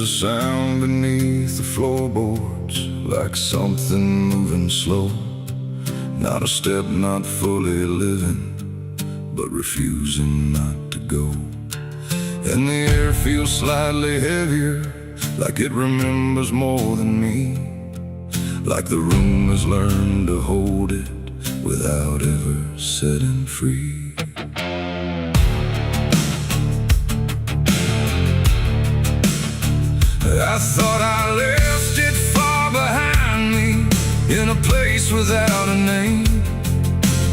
a sound beneath the floorboards, like something moving slow. Not a step, not fully living, but refusing not to go. And the air feels slightly heavier, like it remembers more than me, like the room has learned to hold it without ever setting free. I thought I left it far behind me, in a place without a name,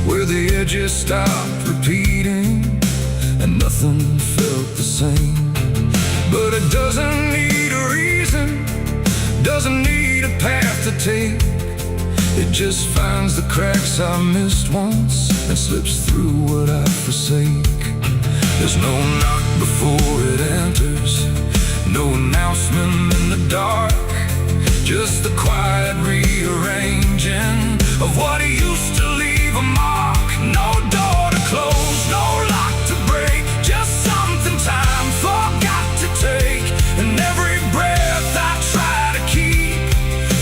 where the edges stopped repeating and nothing felt the same. But it doesn't need a reason, doesn't need a path to take. It just finds the cracks I missed once and slips through what I forsake. There's no knock before it enters, no announcement in the dark, just the quiet rearranging of what used to leave a mark. No door to close, no lock to break, just something time forgot to take. And every breath I try to keep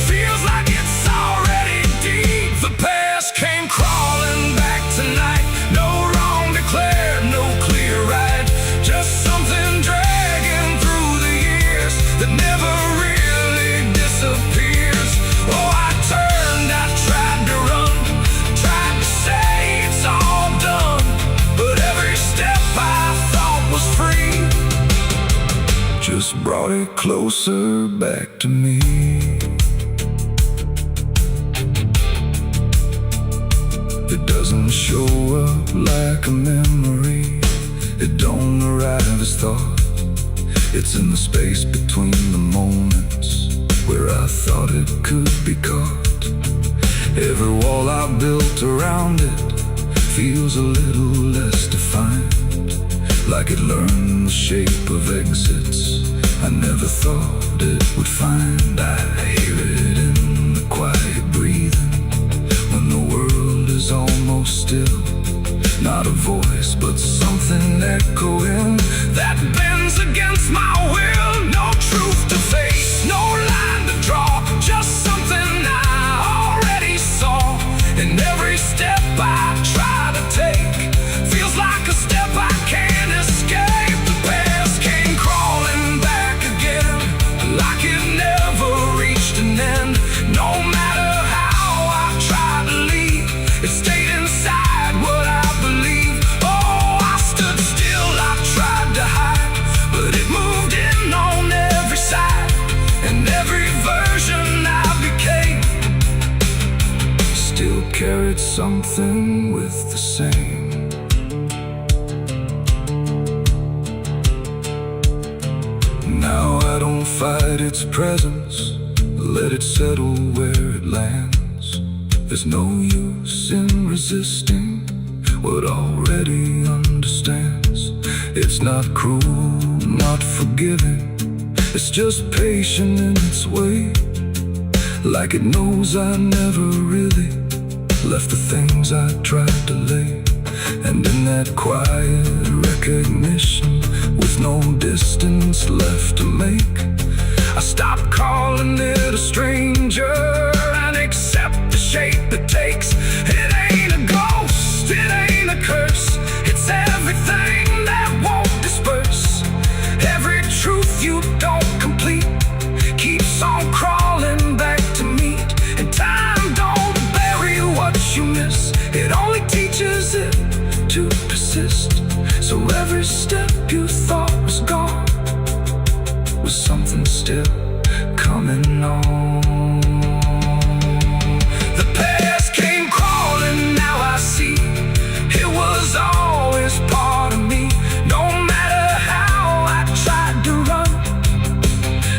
feels like it's already deep. The past came crawling back tonight, no wrong declared, no clear right, just something dragging through the years that never really disappears. Oh, I turned, I tried to run, tried to say it's all done, but every step I thought was free just brought it closer back to me. It doesn't show up like a memory, it don't arrive as thought. It's in the space between the moments where I thought it could be caught. Every wall I built around it feels a little less defined, like it learned the shape of exits I never thought it would find. I hear it in the quiet breathing when the world is almost still. Not a voice, but something echoing that bends against my will. No truth to face, no line to draw, just something I already saw. And every step I try to take feels like a step I can't escape. The past came crawling back again, like it never reached an end. No matter how I tried to leave, it stayed inside what I believe. Oh, I stood still, I tried to hide, but it moved in on every side. And every version I became still carried something with the same. Now I don't fight its presence, let it settle where it lands. There's no use in resisting what already understands. It's not cruel, not forgiving, it's just patient in its way, like it knows I never really left the things I tried to lay. And in that quiet recognition, with no distance left to make, I stop calling it a stranger and accept the shape it takes. It ain't a ghost, it ain't a curse, it's everything that won't disperse. Every truth you don't complete keeps on crawling back to meet. And time don't bury what you miss, it only teaches it to persist. So every step you thought was gone was something still coming on. The past came crawling, now I see it was always part of me. No matter how I tried to run,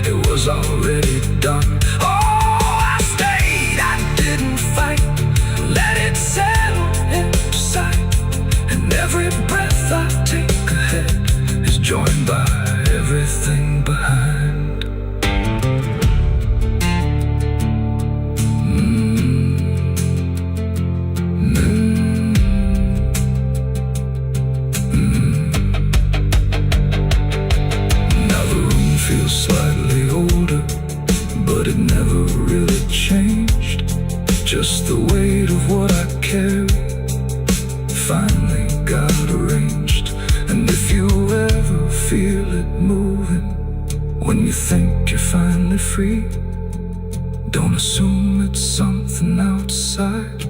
it was already done. Oh, I stayed, I didn't fight, let it settle into sight. And every breath I take ahead is joined by everything behind. Now the room feels slightly older, but it never really changed. Just the weight of what I carry finally got arranged. And if you ever feel it moving, when you think you're finally free, don't assume it's something outside.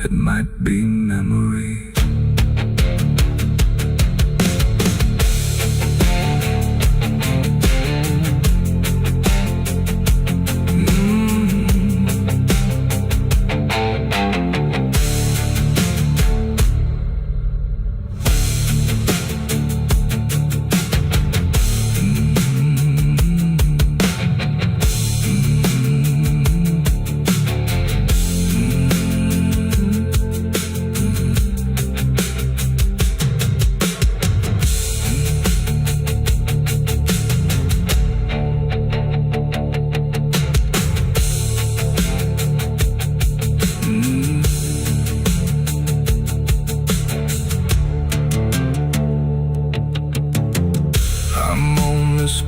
It might be memory.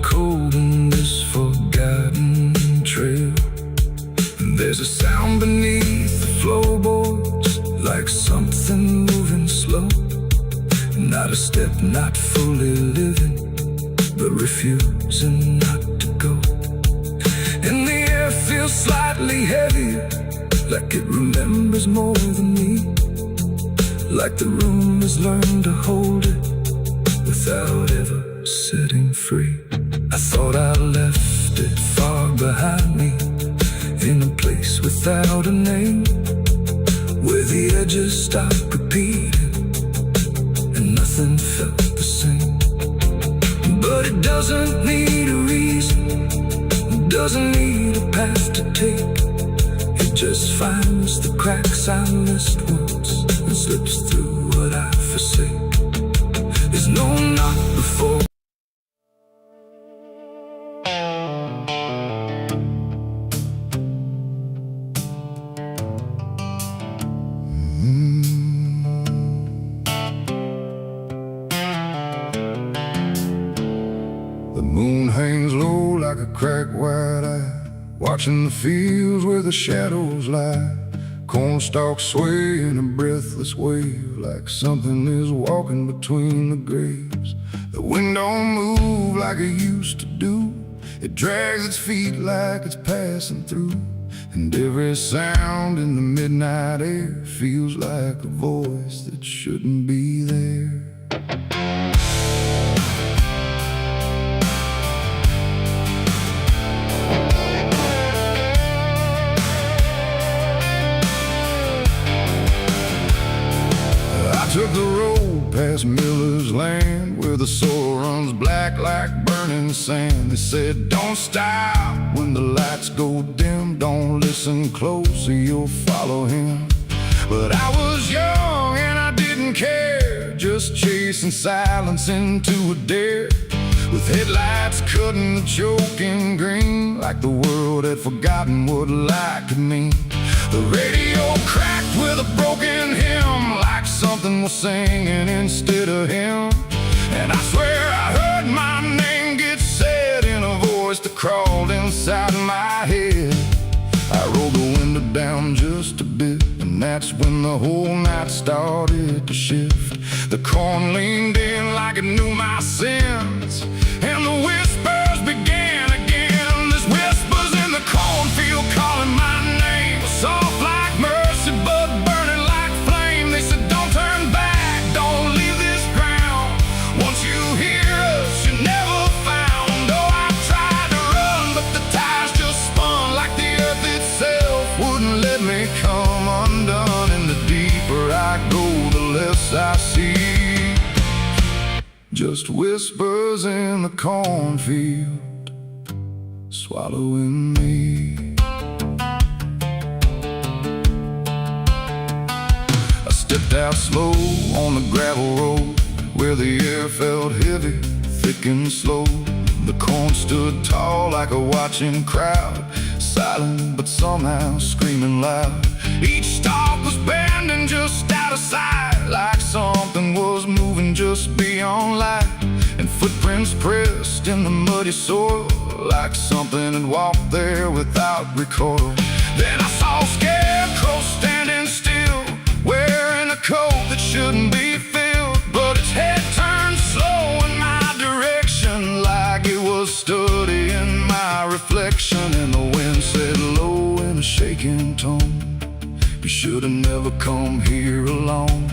Cold in this forgotten trail. There's a sound beneath the floorboards, like something moving slow. Not a step, not fully living, but refusing not to go. And the air feels slightly heavier, like it remembers more than me. Like the room has learned to hold it without ever setting free. I thought I left it far behind me, in a place without a name, where the edges stopped repeating and nothing felt the same. But it doesn't need a reason, it doesn't need a path to take. It just finds the cracks I missed once and slips through what I forsake. There's no knock before. The moon hangs low like a cracked white eye, watching the fields where the shadows lie. Corn stalks sway in a breathless wave, like something is walking between the graves. The wind don't move like it used to do, it drags its feet like it's passing through. And every sound in the midnight air feels like a voice that shouldn't be there. I took the road past Miller's land, where the soil runs black like burning sand. They said, don't stop when the lights go dim, don't listen close or you'll follow him. But I was young and I didn't care, just chasing silence into a dare, with headlights cutting the choking green, like the world had forgotten what light could mean. The radio cracked with a broken hymn, like something was singing instead of him. And I swear I heard my name get said in a voice that crawled inside my head. I rolled the window down just a bit, and that's when the whole night started to shift. The corn leaned in like it knew my sins, and the whispers began again. There's whispers in the cornfield calling my name, soft like mercy but burning like flame. They said, don't turn back, don't leave this ground. Once you hear us, you're never found. Oh, I tried to run, but the tires just spun, like the earth itself wouldn't let me come undone. And the deeper I go, the less I see, just whispers in the cornfield swallowing me. I stepped out slow on the gravel road, where the air felt heavy, thick and slow. The corn stood tall like a watching crowd, silent but somehow screaming loud. Each stalk was bending just out of sight, like something was moving just beyond light. and footprints pressed in the muddy soil, like something had walked there without recoil. Then I saw a scarecrow standing still, wearing a coat that shouldn't be filled, but its head turned slow in my direction, like it was studying my reflection. And the wind said low in a shaking tone, "You should have never come here alone."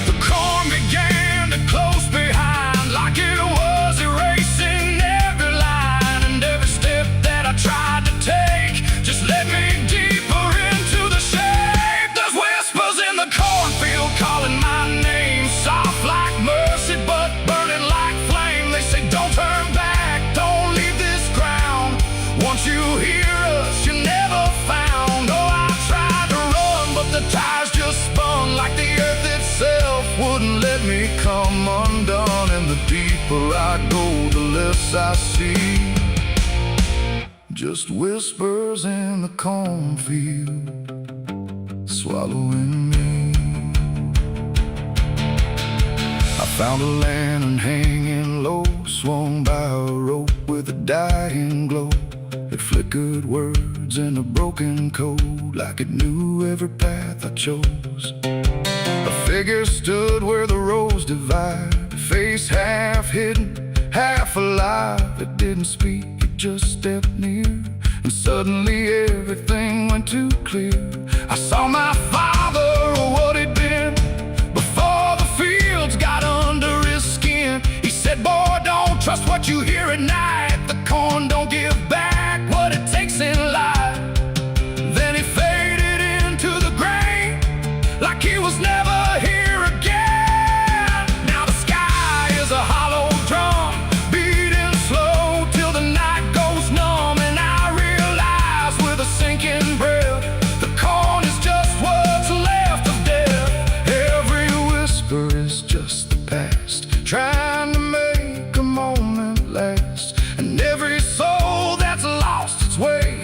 The corn began to close behind, like it was erasing every line, and every step that I tried to take just led me deeper into the shade. There's whispers in the cornfield calling my name, soft like mercy but burning like flame. They say don't turn back, don't leave this ground. Once you hear us, you're never found. Oh, I tried to run, but the tires just spun, like the earth itself wouldn't let me come undone. And the deeper I go, the less I see, just whispers in the cornfield, swallowing me. I found a lantern hanging low, swung by a rope with a dying glow. It flickered words in a broken code, like it knew every path I chose. A figure stood where the roads divide, face half hidden, half alive. It didn't speak, it just stepped near, and suddenly everything went too clear. I saw my father, or what he'd been, before the fields got under his skin. He said, "Boy, don't trust what you hear at night. The corn don't give back what it takes in life." Then he faded into the grain, like he was never here again. Now the sky is a hollow drum, beating slow till the night goes numb. And I realize with a sinking breath, the corn is just what's left of death. Every whisper is just the past, trying to make a moment last. And every soul that's lost its way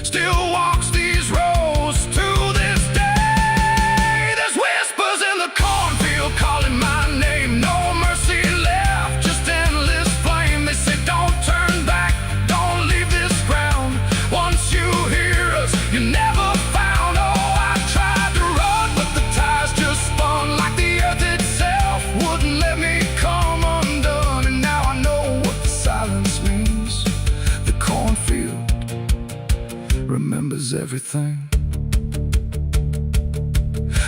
still walks these roads to this day. There's whispers in the cornfield calling my name, no mercy left, just endless flame. They say don't turn back, don't leave this ground. Once you hear us, you're never found. Oh, I tried to run, but the tires just spun, like the earth itself wouldn't let me come undone. And now I know what the silence means. The cornfield remembers everything.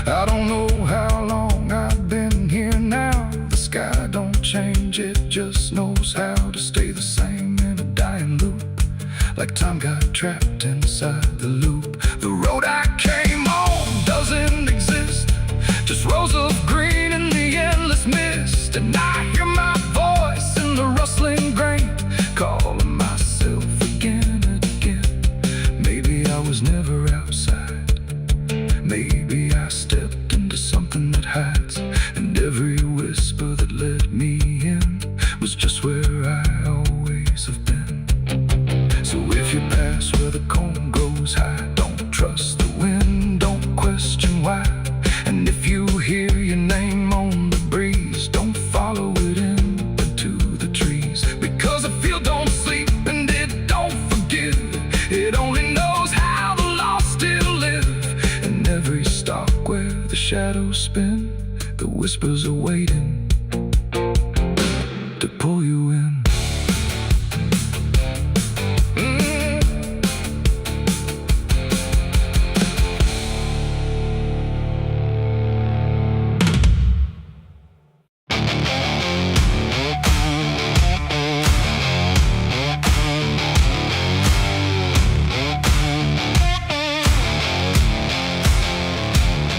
I don't know how long I've been here now. The sky don't change, it just knows how to stay the same in a dying loop, like time got trapped inside the loop. The road I came on doesn't exist, just rows of green in the endless mist. And I hear my voice in the rustling grain, calling myself again and again. Maybe I was never outside, maybe I stepped into something that hides, and every whisper that let me in was just where I always have been. So if you pass where the corn grows high, don't trust the wind, don't question why. And if you hear your name on the breeze, don't follow it into the trees, because the field don't sleep and it don't forgive. It only knows how the lost still live. And every stalk where the shadows spin, the whispers are waiting to pull you in.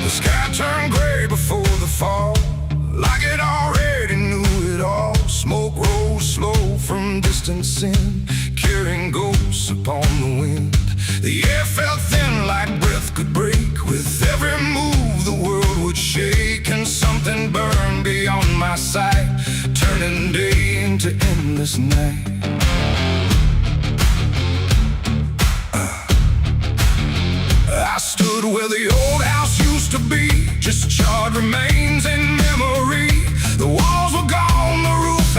The sky turned gray before the fall, like it already knew it all. Smoke rose slow from distance in, carrying ghosts upon the wind. The air felt thin like breath could break. With every move the world would shake, and something burned beyond my sight, turning day into endless night. I stood where the old house used to be, just charred remains in memory. The walls were gone, the roof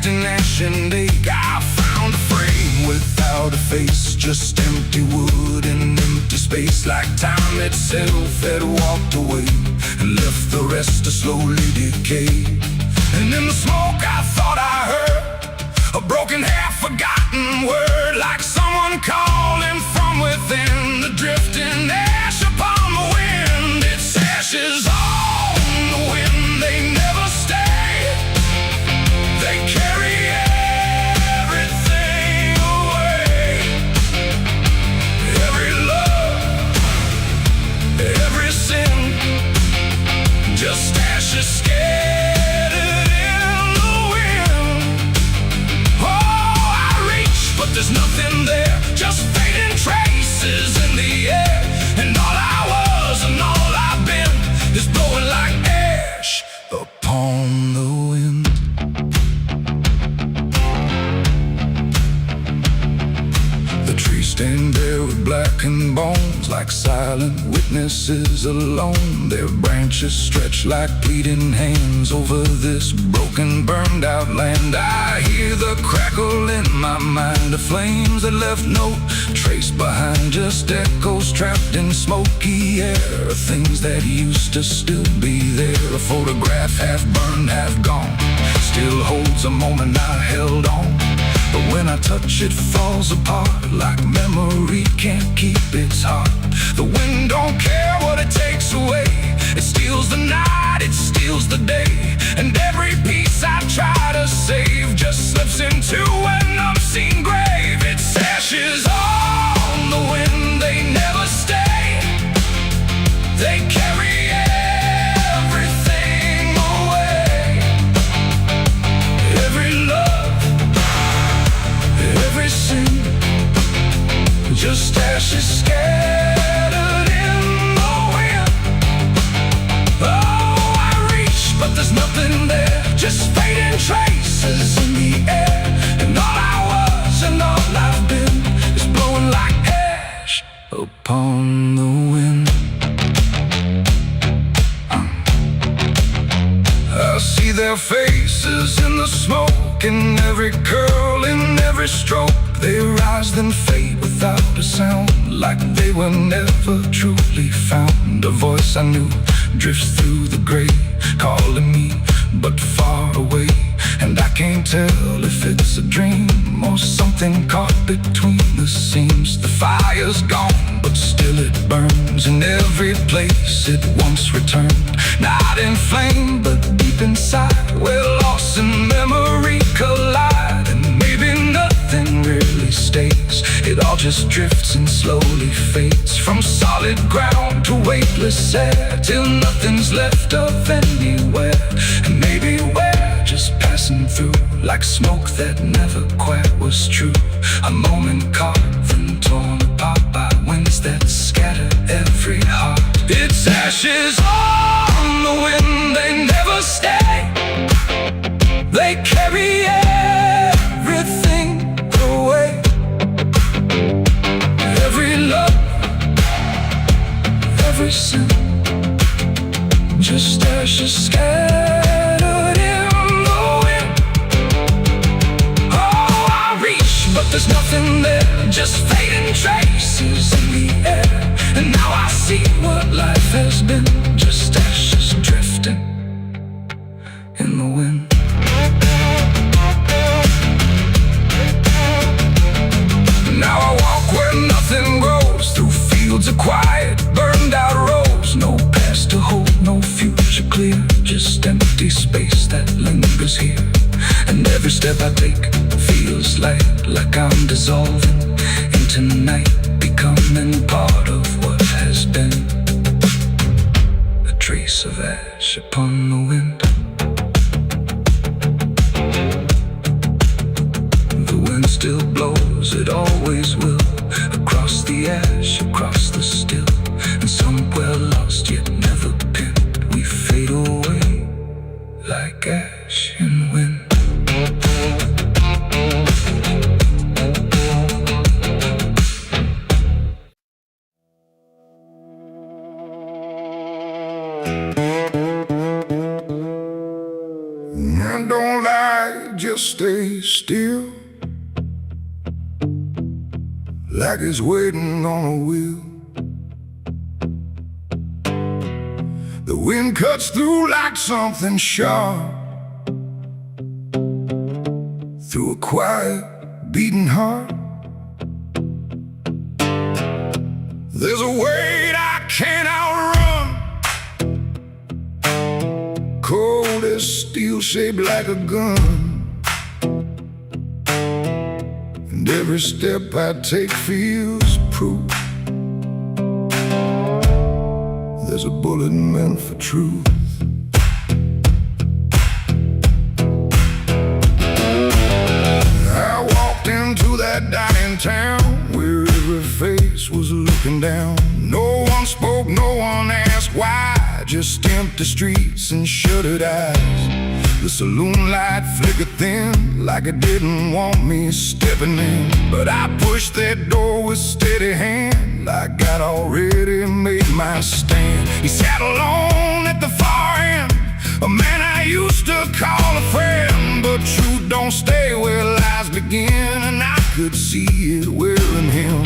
in ash and ache. I found a frame without a face, just empty wood and empty space. Like time itself had walked away and left the rest to slowly decay. And in the smoke I thought I heard a broken, half-forgotten word, like someone calling from within. The drifting ash upon the wind, its ashes on the wind. They never stay, they carry everything away. Every love, every sin, just ashes scattered in the wind. Oh, I reach, but there's nothing there, just fading traces in the air. And all I was and all I've been is blowing like ash upon the wind. The trees stand bare with blackened bones, like silent witnesses alone. Their branches stretch like pleading hands over this broken, burned out land. I hear the crackle in my mind of flames that left no trace behind, just echoes trapped in smoky air of things that used to still be there. A photograph half burned, half gone, still holds a moment I held on. But when I touch it, falls apart, like memory can't keep its heart. The wind don't care what it takes away, it steals the night, it steals the day. And every piece I try to save just slips into an unseen grave. Its ashes on the wind, they never stay, they carry everything away. Every love, every sin, just ashes scattered in the wind. Oh, I reach, but there's nothing there, just fading traces in the air. And all I was and all I've been is blowing like ash upon the wind. I see their faces in the smoke, in every curl, in every stroke. They rise then fade without a sound, like they were never truly found. A voice I knew drifts through the gray, calling me but far away. And I can't tell if it's a dream or something caught between the seams. The fire's gone, but still it burns in every place it once returned. Not in flame, but deep inside, where loss and memory collide. And maybe nothing really stays, it all just drifts and slowly fades, from solid ground to weightless air, till nothing's left of anywhere. And maybe we're just passing through, like smoke that never quite was true. A moment carved and torn apart by winds that scatter every heart. Its ashes on the wind, they never stay, they carry everything away. Every love, every sin, just ashes scattered in the wind. Oh, I reach, but there's nothing there, just fading traces in the air. And now I see what life has been, just ashes drifting in the wind. Now I walk where nothing grows, through fields of quiet, burned out roads. No past to hold, no future clear, just empty space that lingers here. And every step I take feels like I'm dissolving into night, becoming part of what has been. A trace of ash upon the wind. The wind still blows, it always will, across the ash, across the still. And somewhere lost yet never pinned, we fade away like ash in wind. I don't lie, just stay still, like it's waiting on a wheel. The wind cuts through like something sharp, through a quiet, beating heart. There's a weight I can't outrun, cold as steel, shaped like a gun. And every step I take feels proof there's a bullet meant for truth. I walked into that dining town where every face was looking down. No one spoke, no one asked why, just empty streets and shuttered eyes. The saloon light flickered thin, like it didn't want me stepping in. But I pushed that door with steady hand, like I'd already made my stand. He sat alone at the far end, a man I used to call a friend. But truth don't stay where lies begin, and I could see it wearing him.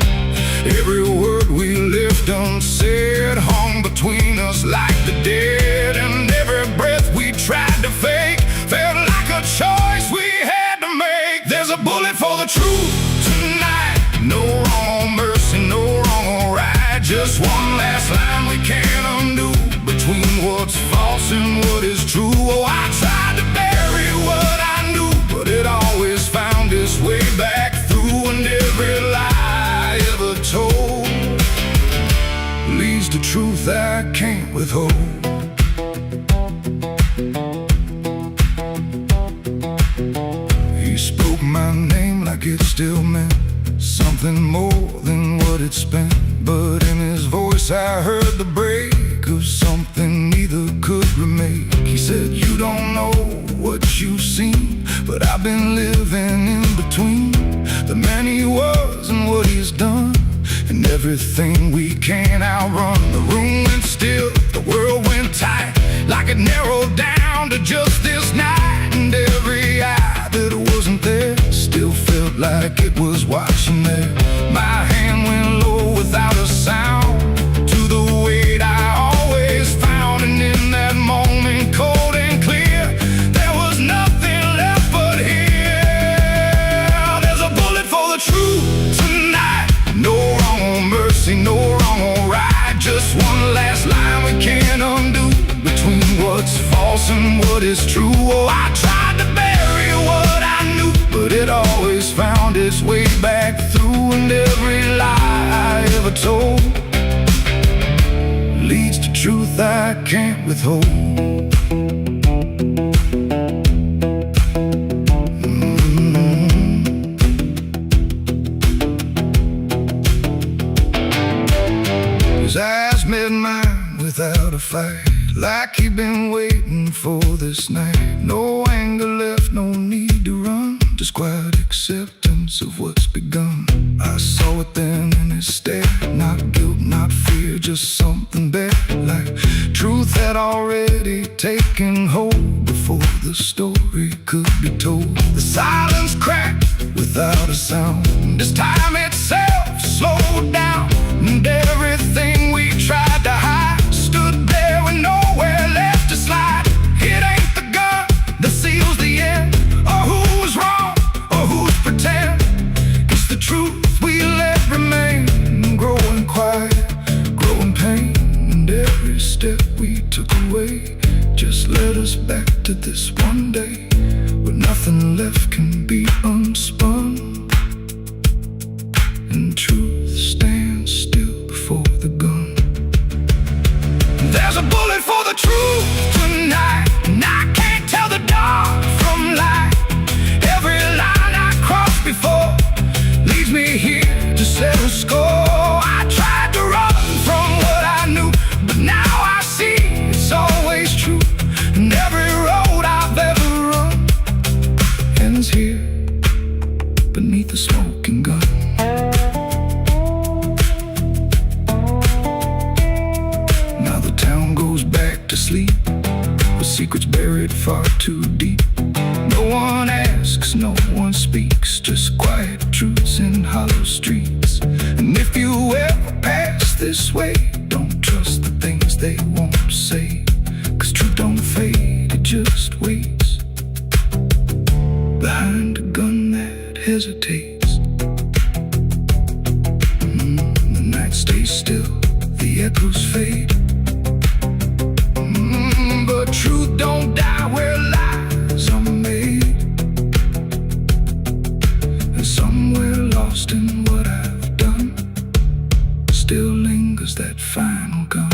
Every word we left unsaid hung between us like the dead. And every breath we tried to fake felt like a choice we had to make. There's a bullet for the truth tonight, no wrong or mercy, no wrong or right. Just one last line we can't undo, between what's false and what is true. Oh, I tried to bury what I knew, but it always found its way back through. And every lie ever told leads to truth I can't withhold. He spoke my name like it still meant something more than what it spent. But in his voice I heard the break of something neither could remake. He said, you don't know what you've seen, but I've been living in between the man he was and what he's done, and everything we can't outrun. The room went still, the world went tight, like it narrowed down to just this night. And every eye that wasn't there still felt like it was watching there. My hand went low without a sound to the weight I always found. And in that moment, cold and clear, there was nothing left but here. There's a bullet for the truth tonight, no wrong or mercy, no wrong or right. Just one last line we can't undo, between what's false and what is true. Oh, I tried to bury what I knew, but it always found its way back through. And every lie I ever told leads to truth I can't withhold. His eyes met mine without a fight, like he'd been waiting for this night. No anger left, no need to run, just quiet acceptance of what's begun. I saw it then in his stare, not guilt, not fear, just something better, like truth had already taken hold before the story could be told. The silence cracked without a sound, this time itself slowed down, and everything we tried to hide stood there with nowhere left to slide. It ain't the gun that seals the end, or who's wrong, or who's pretend. It's the truth we let remain, growing quiet, growing pain. And every step we took away just led us back to this one day, where nothing left can be unspun, and truth stands still before the gun. There's a bullet for the truth tonight, and I can't tell the dark from light. Every line I crossed before leads me here to settle score. I tried to run from what I knew, but now I see it's always true. And every road I've ever run ends here beneath the smoking gun. Now the town goes back to sleep, with secrets buried far too deep. No one asks, no one speaks, just quiet truths in hollow streets. And if you ever pass this way, don't trust the things they won't say, 'cause truth don't fade, it just waits behind a gun that hesitates. The night stays still, the echoes fade. But truth don't die where lies are made. And somewhere lost in what I've done still lingers that final gun.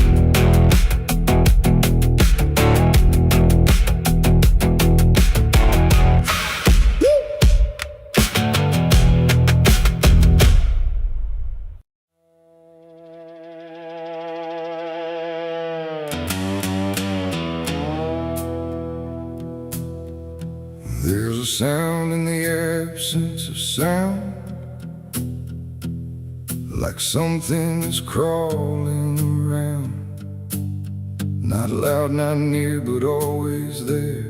There's a sound in the absence of sound, like something is crawling around. Not loud, not near, but always there,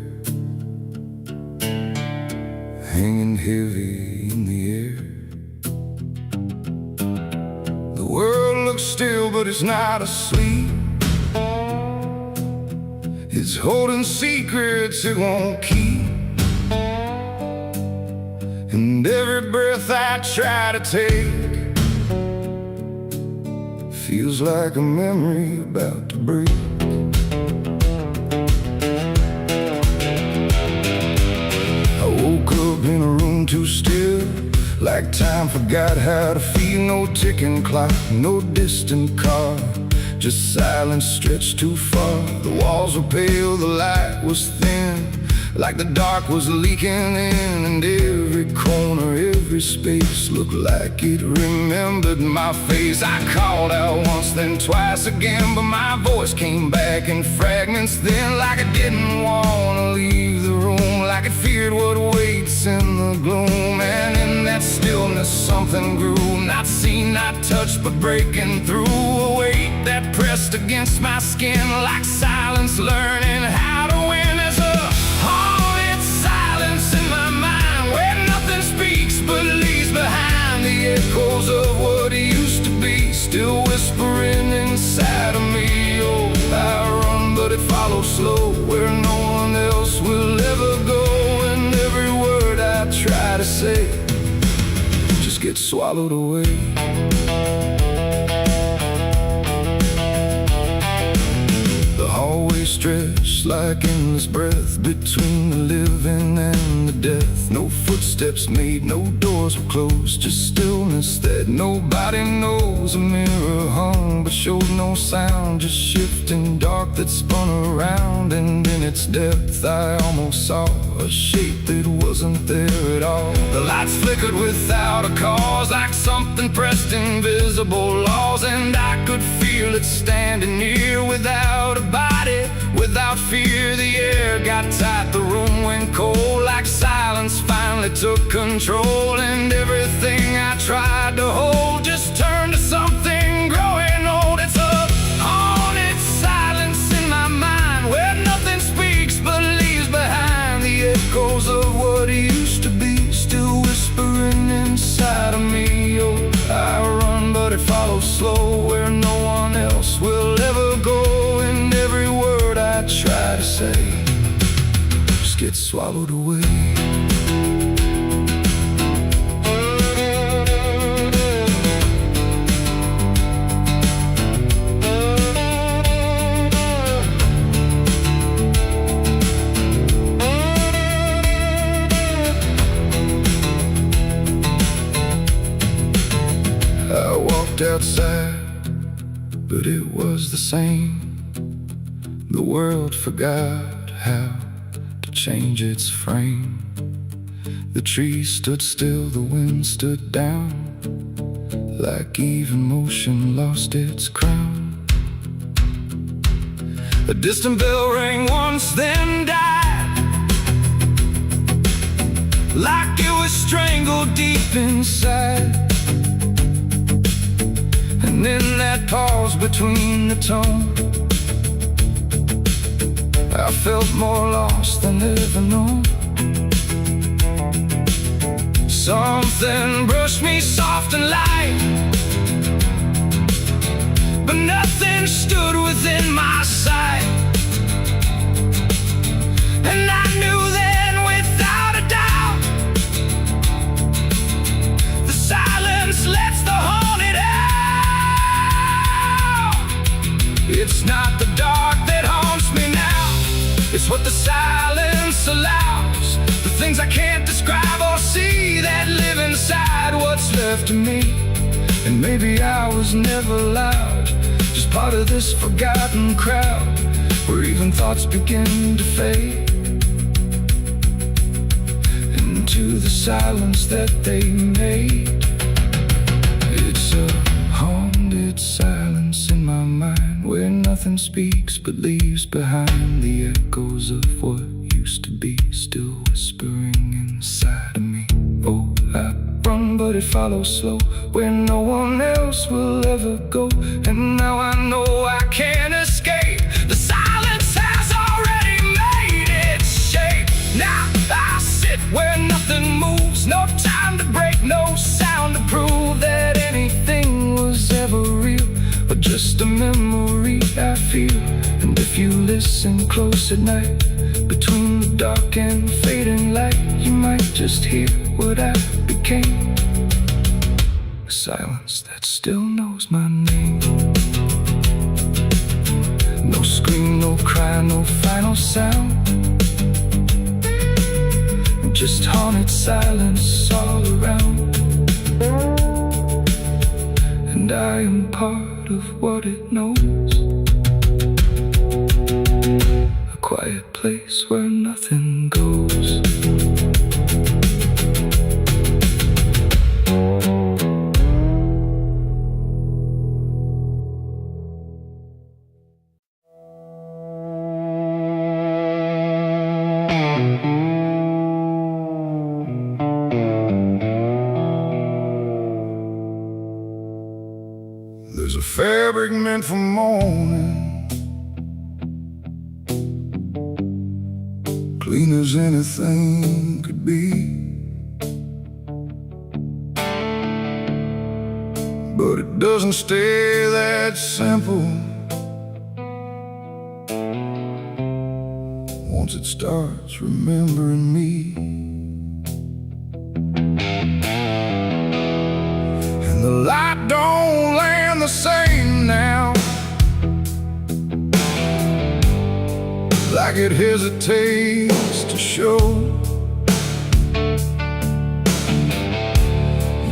hanging heavy in the air. The world looks still, but it's not asleep. It's holding secrets it won't keep. And every breath I try to take feels like a memory about to break. I woke up in a room too still, like time forgot how to feel. No ticking clock, no distant car, just silence stretched too far. The walls were pale, the light was thin, like the dark was leaking in. And every corner, every space looked like it remembered my face. I called out once, then twice again, but my voice came back in fragments then, like I didn't want to leave the room, like it feared what waits in the gloom. And in that stillness something grew, not seen, not touched, but breaking through. A weight that pressed against my skin, like silence learning how to win. There's a haunted silence in my mind, where nothing speaks but leaves behind the echoes of what used to be, still whispering inside of me. Oh, I run, but it follows slow, where no one else will ever go. And every word I try to say just gets swallowed away. Always stretched like endless breath between the living and the death. No footsteps made, no doors were closed, just stillness that nobody knows. A mirror hung but showed no sound, just shifting dark that spun around. And in its depth I almost saw a shape that wasn't there at all. The lights flickered without a cause, like something pressed invisible laws. And I could feel it standing near, without a body, without fear. The air got tight, the room went cold, like silence finally took control. And everything I tried to hold just turned to something growing old. It's a haunted silence in my mind, where nothing speaks but leaves behind the echoes of what used to be, still whispering inside of me. Oh, I run, but it follows slow, where no one else will ever go. And every word I try to say just gets swallowed away. I walked outside, but it was the same. The world forgot how to change its frame. The trees stood still, the wind stood down, like even motion lost its crown. A distant bell rang once, then died, like it was strangled deep inside. And in that pause between the tone, I felt more lost than ever known. Something brushed me soft and light, but nothing stood within my sight. And I knew then without a doubt, the silence lets the haunted out. It's not the dark that haunts me now, it's what the silence allows. The things I can't describe or see that live inside what's left of me. And maybe I was never loud, just part of this forgotten crowd, where even thoughts begin to fade into the silence that they made. It's a haunted silence in my mind, where nothing speaks but leaves behind the echoes of what used to be, still whispering inside of me. Oh, I run, but it follows slow, where no one else will ever go. And now I know I can't escape. The silence has already made its shape. Now I sit where nothing moves, no time to break, no sound to prove that anything was ever real, but just a memory I feel. And if you listen close at night, between the dark and fading light, you might just hear what I became. A silence that still knows my name. No scream, no cry, no final sound, just haunted silence all around. And I am part of what it knows, a quiet place where nothing goes. There's a fabric meant for mourning, clean as anything could be, but it doesn't stay that simple. Once it starts remembering me, and the light don't land the same now, like it hesitates to show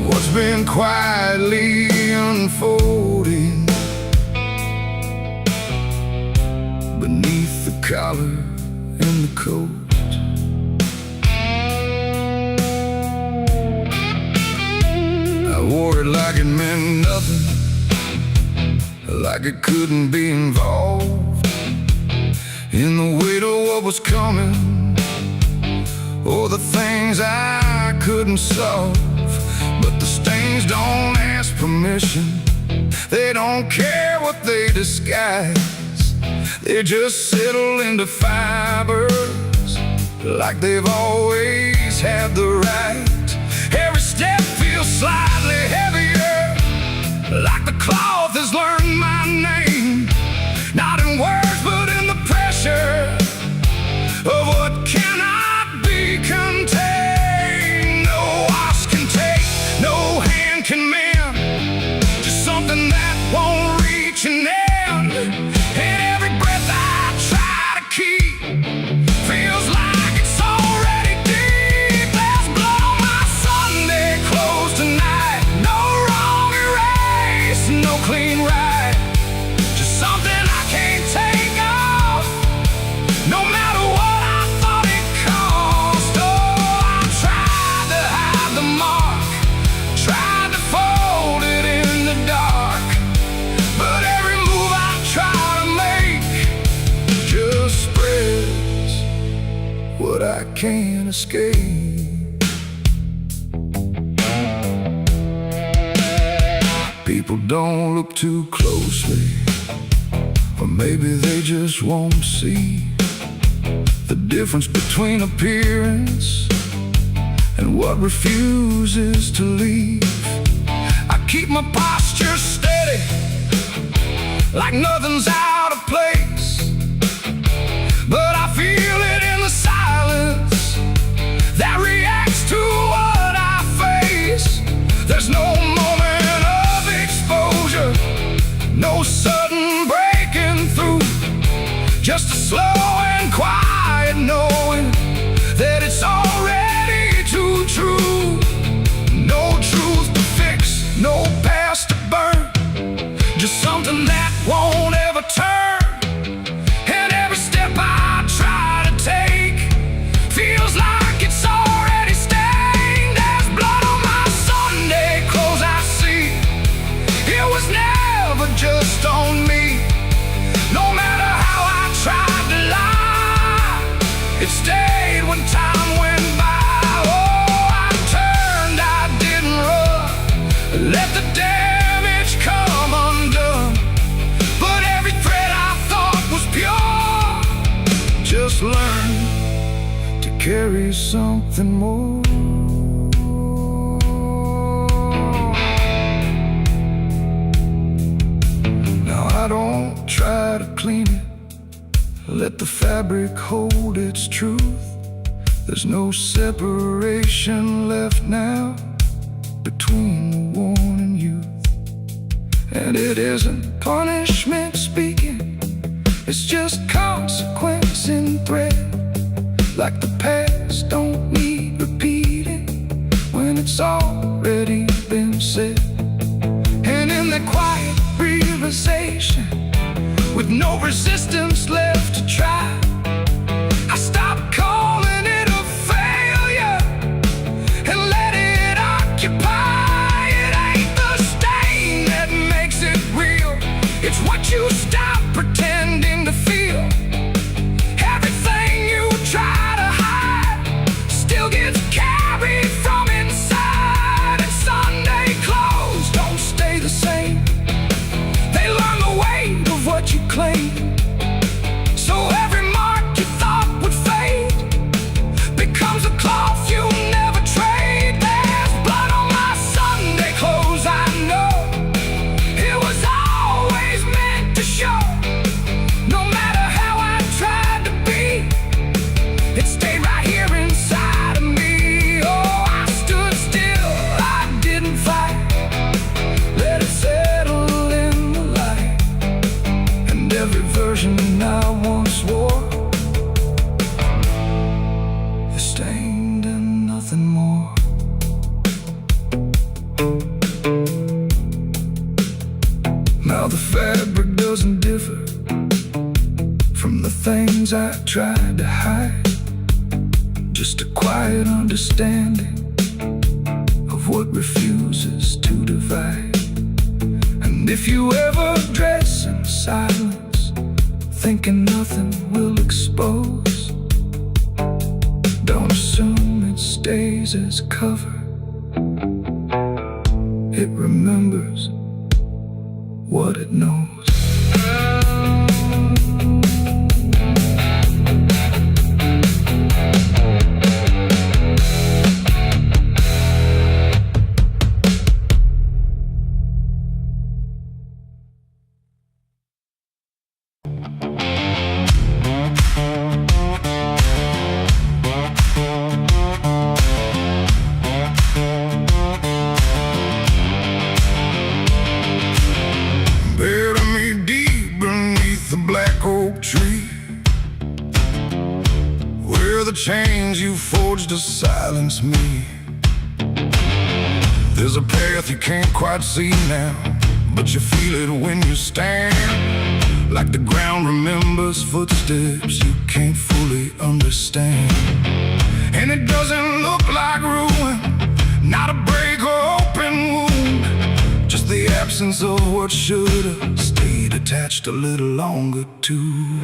what's been quietly unfolding beneath the collar and the coat. I wore it like it meant nothing, like it couldn't be involved in the weight of what was coming, or the things I couldn't solve. But the stains don't ask permission, they don't care what they disguise, they just settle into fibers like they've always had the right. Every step feels slightly heavier, like the cloth has learned my name, not in words but in the pressure of what cannot be contained. No wash can take, no hand can mend, just something that won't reach an end. And every breath I try to keep feels like it's already deep. There's blood on my Sunday clothes tonight, no wrong erase, no clean right, just something I can't take off, no matter what I thought it cost. Oh, I tried to hide the mark, tried to fold it in the dark, but every move I try to make just spreads what I can't escape. People don't look too closely, or maybe they just won't see the difference between appearance and what refuses to leave. I keep my posture steady, like nothing's out of place, but I feel it in the silence that reacts to what I face. There's no moment of exposure, no sudden breaking through, just a slow and quiet knowing that it's already too true. No truth to fix, no past to burn, just something that won't ever turn. And every step I try to take feels like it's already stained. There's blood on my Sunday clothes, I see. It was never just on me. No matter how I tried to lie, it stayed when time went by. Oh, I turned, I didn't run, let the damage come undone. But every thread I thought was pure just learned to carry something more. Now I don't try to clean it, let the fabric hold its truth. There's no separation left now between the worn and youth. And it isn't punishment speaking, it's just consequence in thread. Like the past don't need repeating when it's already been said. And in that quiet realization, with no resistance left to try, I stopped calling it a failure and let it occupy. It ain't the stain that makes it real, it's what you stop pretending to feel. Everything you try to hide still gets carried from inside. And Sunday clothes don't stay the same, they learn the weight of what you claim. So every mark you thought would fade becomes a cloth you never trade. There's blood on my Sunday clothes, I know. It was always meant to show. No matter how I tried to be, it stayed right here inside of me. Oh, I stood still, I didn't fight, let it settle in the light. And every version I once wore is stained and nothing more. Now the fabric doesn't differ from the things I tried to hide, just a quiet understanding of what refuses to divide. And if you ever dress in silence, thinking nothing will expose, don't assume it stays as cover. It remembers what it knows. The chains you forged to silence me. There's a path you can't quite see now, but you feel it when you stand. Like the ground remembers footsteps you can't fully understand. And it doesn't look like ruin, not a break or open wound, just the absence of what should've stayed attached a little longer too.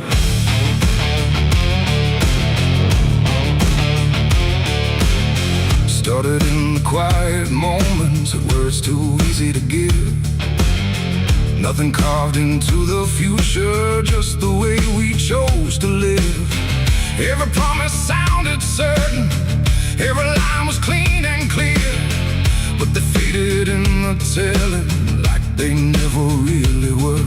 Started in the quiet moments where it's too easy to give. Nothing carved into the future, just the way we chose to live. Every promise sounded certain, Every line was clean and clear, but they faded in the telling like they never really were.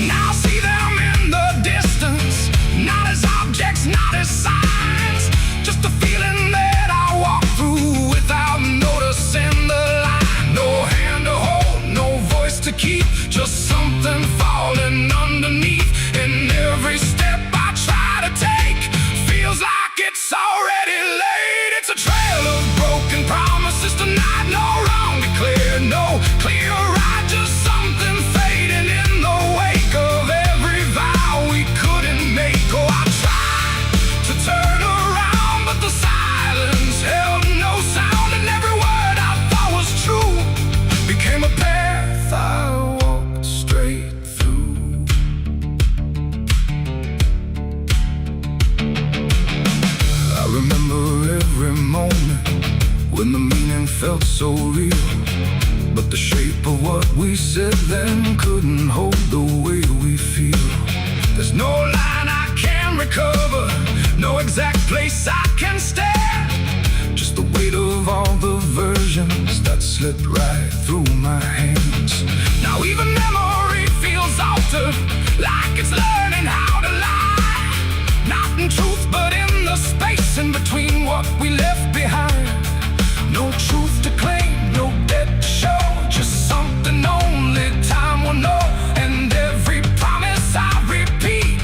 Now I see them in the distance, not as objects, not as signs, just a feeling that I walk through without noticing the line. No hand to hold, no voice to keep, just something falling underneath. And every step I try to take feels like it's already late. It's a trail of broken promises tonight, no wrong declared, no clear right, just something fading in the wake of every vow we couldn't make. Oh, I tried to turn around, but the silence held no sound, and every word I thought was true became a path I walked straight through. I remember every moment when the meaning felt so real, but the shape of what we said then couldn't hold the way we feel. There's no line I can recover, no exact place I can stand, just the weight of all the versions that slipped right through my hands. Now even memory feels altered, like it's learning how to lie, not in truth but in the space in between what we left behind. No truth to claim, no debt to show, just something only time will know. And every promise I repeat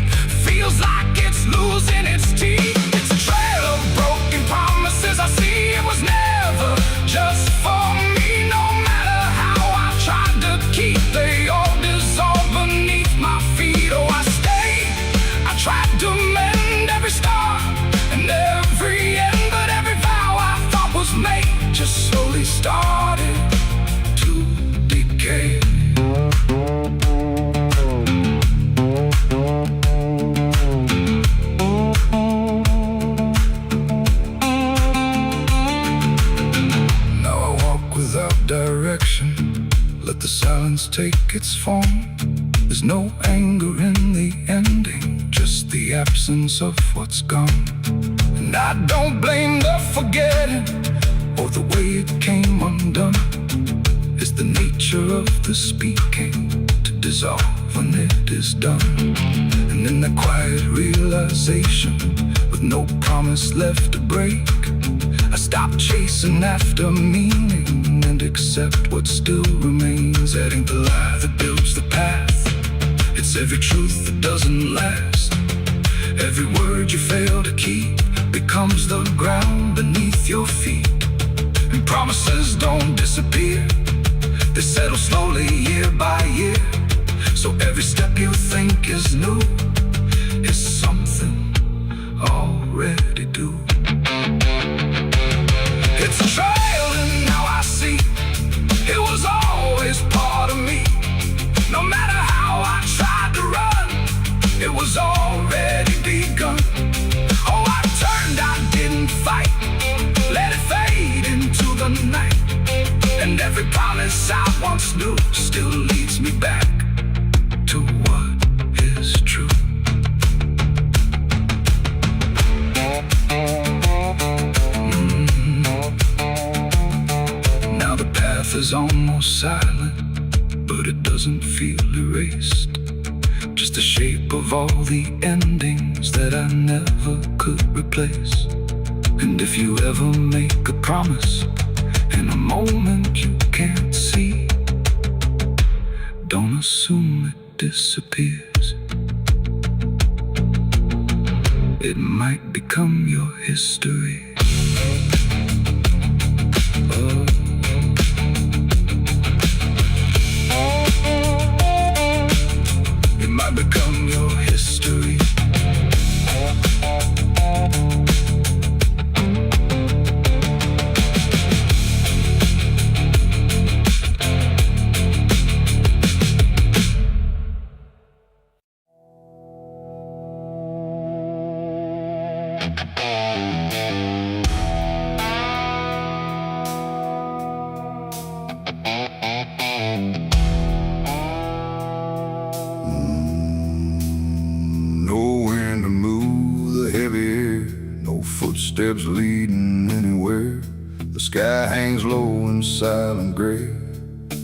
feels like it's losing its teeth. It's a trail of broken promises I see. It was never just for me, no matter how I tried to keep, they all dissolve beneath my feet. Oh, I stayed, I tried to mend every star and every end, but every vow I thought was made just slowly started to decay. Now I walk without direction, let the silence take its form. There's no anger in the ending, just the absence of what's gone. And I don't blame the forgetting or the way it came undone. It's the nature of the speaking to dissolve when it is done. And in the quiet realization, with no promise left to break, I stop chasing after meaning and accept what still remains. Adding the lie that builds the path, it's every truth that doesn't last. Every word you fail to keep becomes the ground beneath your feet. And promises don't disappear, they settle slowly year by year. So every step you think is new is something already due. It's a trail and now I see it was always part of me. No matter how I tried to run, it was already begun. Oh, I turned, I didn't fight, let it fade into the night. And every promise I once knew still leads me back to what is true. Now the path is almost silent, but it doesn't feel erased. Just the shape of all the endings that I never could replace. And if you ever make a promise in a moment you can't see, don't assume it disappears. It might become your history. Oh. It might become your history. No wind to move the heavy air, no footsteps leading anywhere. sky hangs low in silent gray,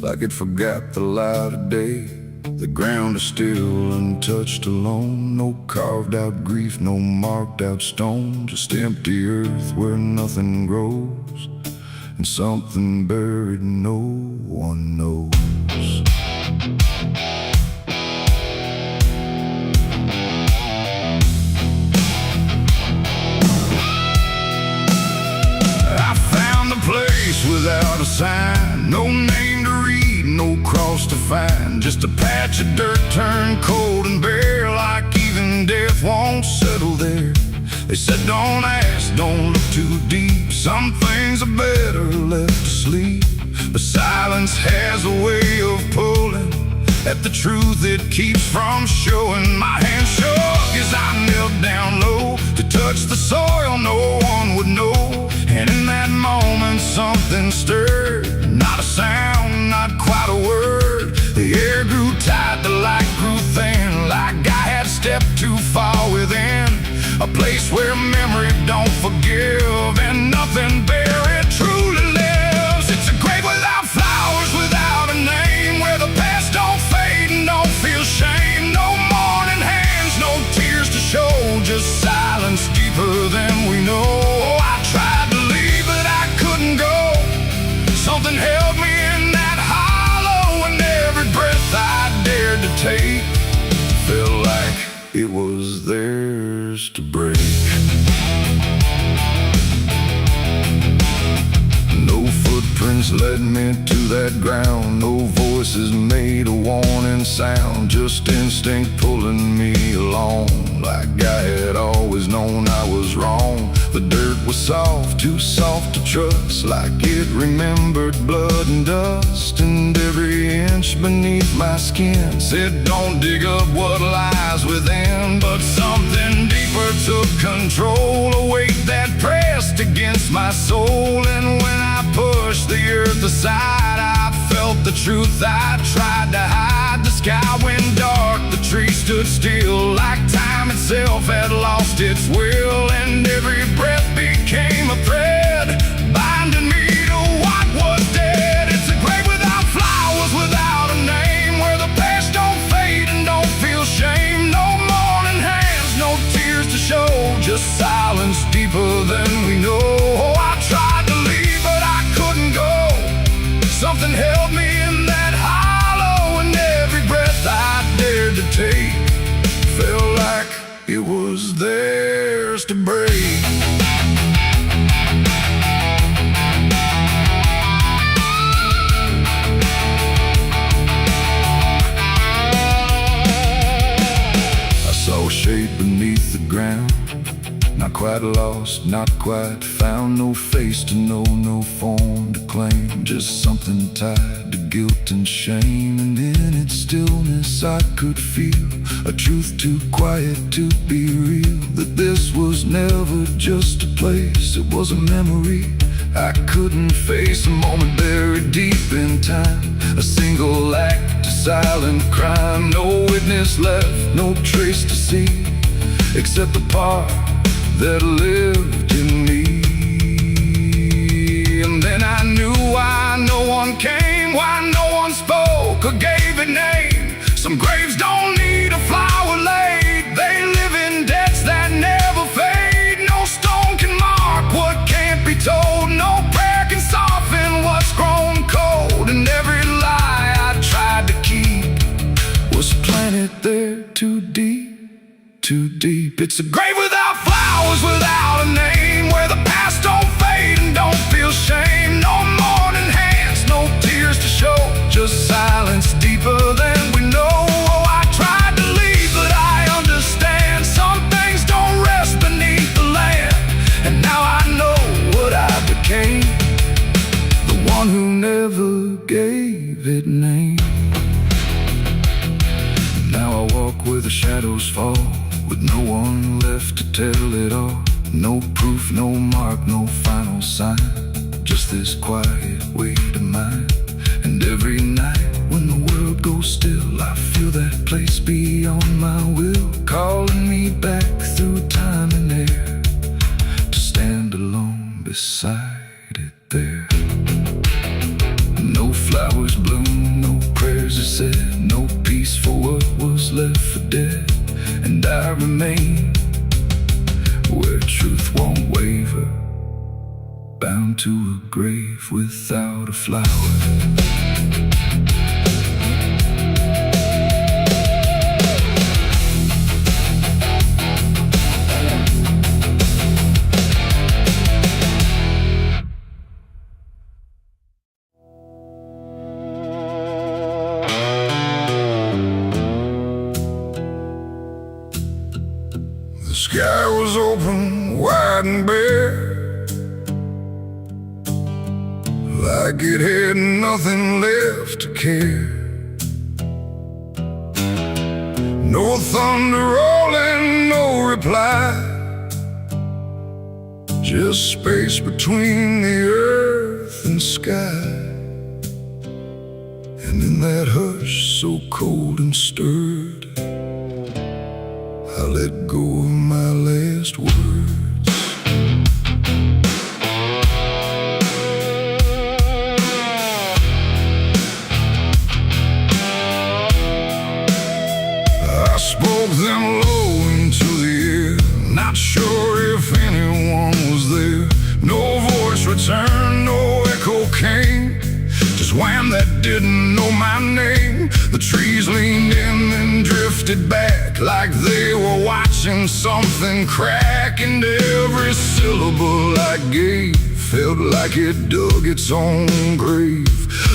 like it forgot the light of day. The ground is still untouched alone, no carved out grief, no marked out stone, just empty earth where nothing grows, and something buried no one knows. I found a place without a sign, no name to read, no cross to find, just a patch of dirt turned cold and bare, like even death won't settle there. They said don't ask, don't look too deep, some things are better left asleep. But silence has a way of pulling at the truth it keeps from showing. My hand shook as I knelt down low to touch the soil no one would know. And in that moment something stirred, not a sound, not quite a word. The air grew tight, the light grew thin, like I had stepped too far within a place where memory don't forgive and nothing buried truly lives. It's a grave without flowers, without a name, where the past don't fade and don't feel shame. No mourning hands, no tears to show, just silence deeper than we know. I tried to leave but I couldn't go, something held me in that hollow, and every breath I dared to take felt like it was theirs to break. No footprints led me to that ground, no voices made a warning sound, just instinct pulling me along, like I had always known I was wrong. The dirt was soft, too soft to trust, like it remembered blood and dust, and every inch beneath my skin said don't dig up what lies within. But something deeper took control, a weight that pressed against my soul, and when I pushed the earth aside I felt the truth I tried to hide. The sky went dark, the trees stood still, like time itself had lost its will, and every breath became a thread binding me to what was dead. It's a grave without flowers, without a name, where the past don't fade and don't feel shame. No mourning hands, no tears to show, just silence deeper than we know. I tried to leave but I couldn't go, something held me in that hollow, and every breath I dared to take felt like it was theirs to break. I saw a shape beneath the ground, not quite lost, not quite found, no face to know, no form to claim, just something tied to guilt and shame. And in its stillness I could feel a truth too quiet to be real, that this was never just a place, it was a memory I couldn't face, a moment buried deep in time, a single act, a silent crime, no witness left, no trace to see, except the part that lived in me. And then I knew why no one came, why no one spoke or gave a name. Some graves don't need a flower laid, they live in debts that never fade. No stone can mark what can't be told, no prayer can soften what's grown cold, and every lie I tried to keep was planted there too deep, too deep. It's a grave without flowers, without a name, where the past don't fade and don't feel shame. No mourning hands, no tears to show, just silence deeper than we know. I tried to leave but I understand, some things don't rest beneath the land, and now I know what I became, the one who never gave it name. Now I walk where the shadows fall, with no one left to tell it all. No proof, no mark, no final sign, just this quiet weight of mine. And every night when the world goes still, I feel that place beyond my will, calling me back through time and air, to stand alone beside it there. to a grave without a flower. The sky was open, wide and bare, like it had nothing left to care. No thunder rolling, no reply, just space between the earth and sky. And in that hush so cold and stirred, I let go of my last words. I spoke them low into the air, not sure if anyone was there. No voice returned, no echo came, just wham that didn't know my name. The trees leaned in and drifted back like they were watching something crack, and every syllable I gave felt like it dug its own grave.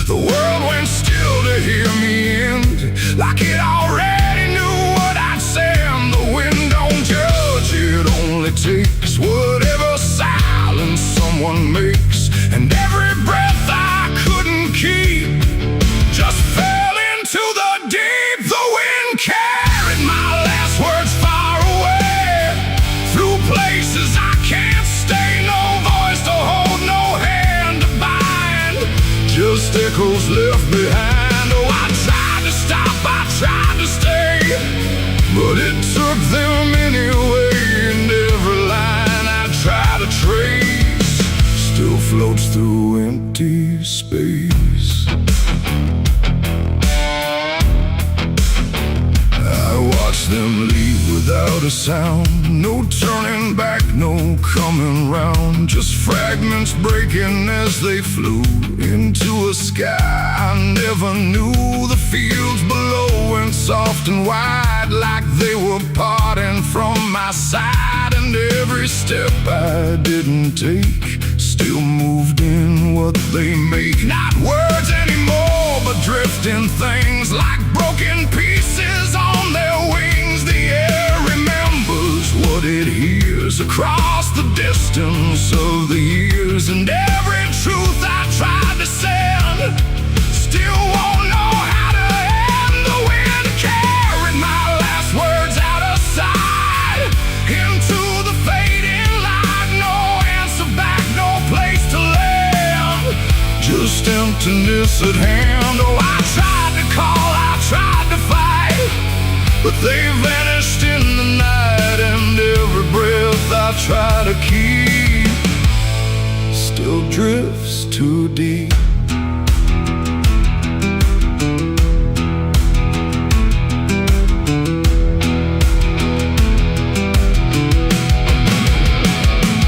The world went still to hear me end, like it already knew what I'd say. And the wind don't judge, it only takes whatever silence someone makes. And every breath I couldn't keep just fell into the deep. The wind carried my last words far away, through places I can't stay. No voice to hold, no hand to bind, just echoes left behind. Oh, I tried to stop, I tried to stay, but it took them anyway. And every line I try to trace still floats through empty space. I watched them leave without a sound, no turning back, no coming round, just fragments breaking as they flew into a sky I never knew. The fields below went soft and wide, like they were parting from my side. And every step I didn't take still moved in what they make. Not words anymore, but drifting things, like broken pieces on their wings. The air remembers what it hears across the distance of the years. And every truth I tried to send still won't know how to end. The wind carried my last words out of sight, into the fading light. No answer back, no place to land, just emptiness at hand. Oh, I tried to call, I tried to fight, but they vanished in the night. And every breath I try to keep still drifts too deep.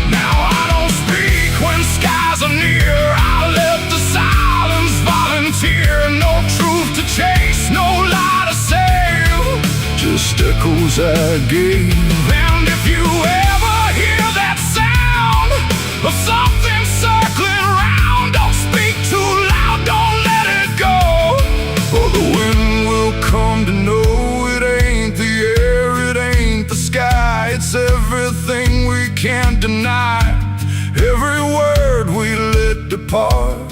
Now I don't speak when skies are near, I let the silence volunteer. No truth to chase, no lie to save, just echoes I gave. And if you ever hear that sound of something circling round, don't speak too loud, don't let it go, or the wind will come to know it ain't the air, it ain't the sky, it's everything we can't deny. Every word we let depart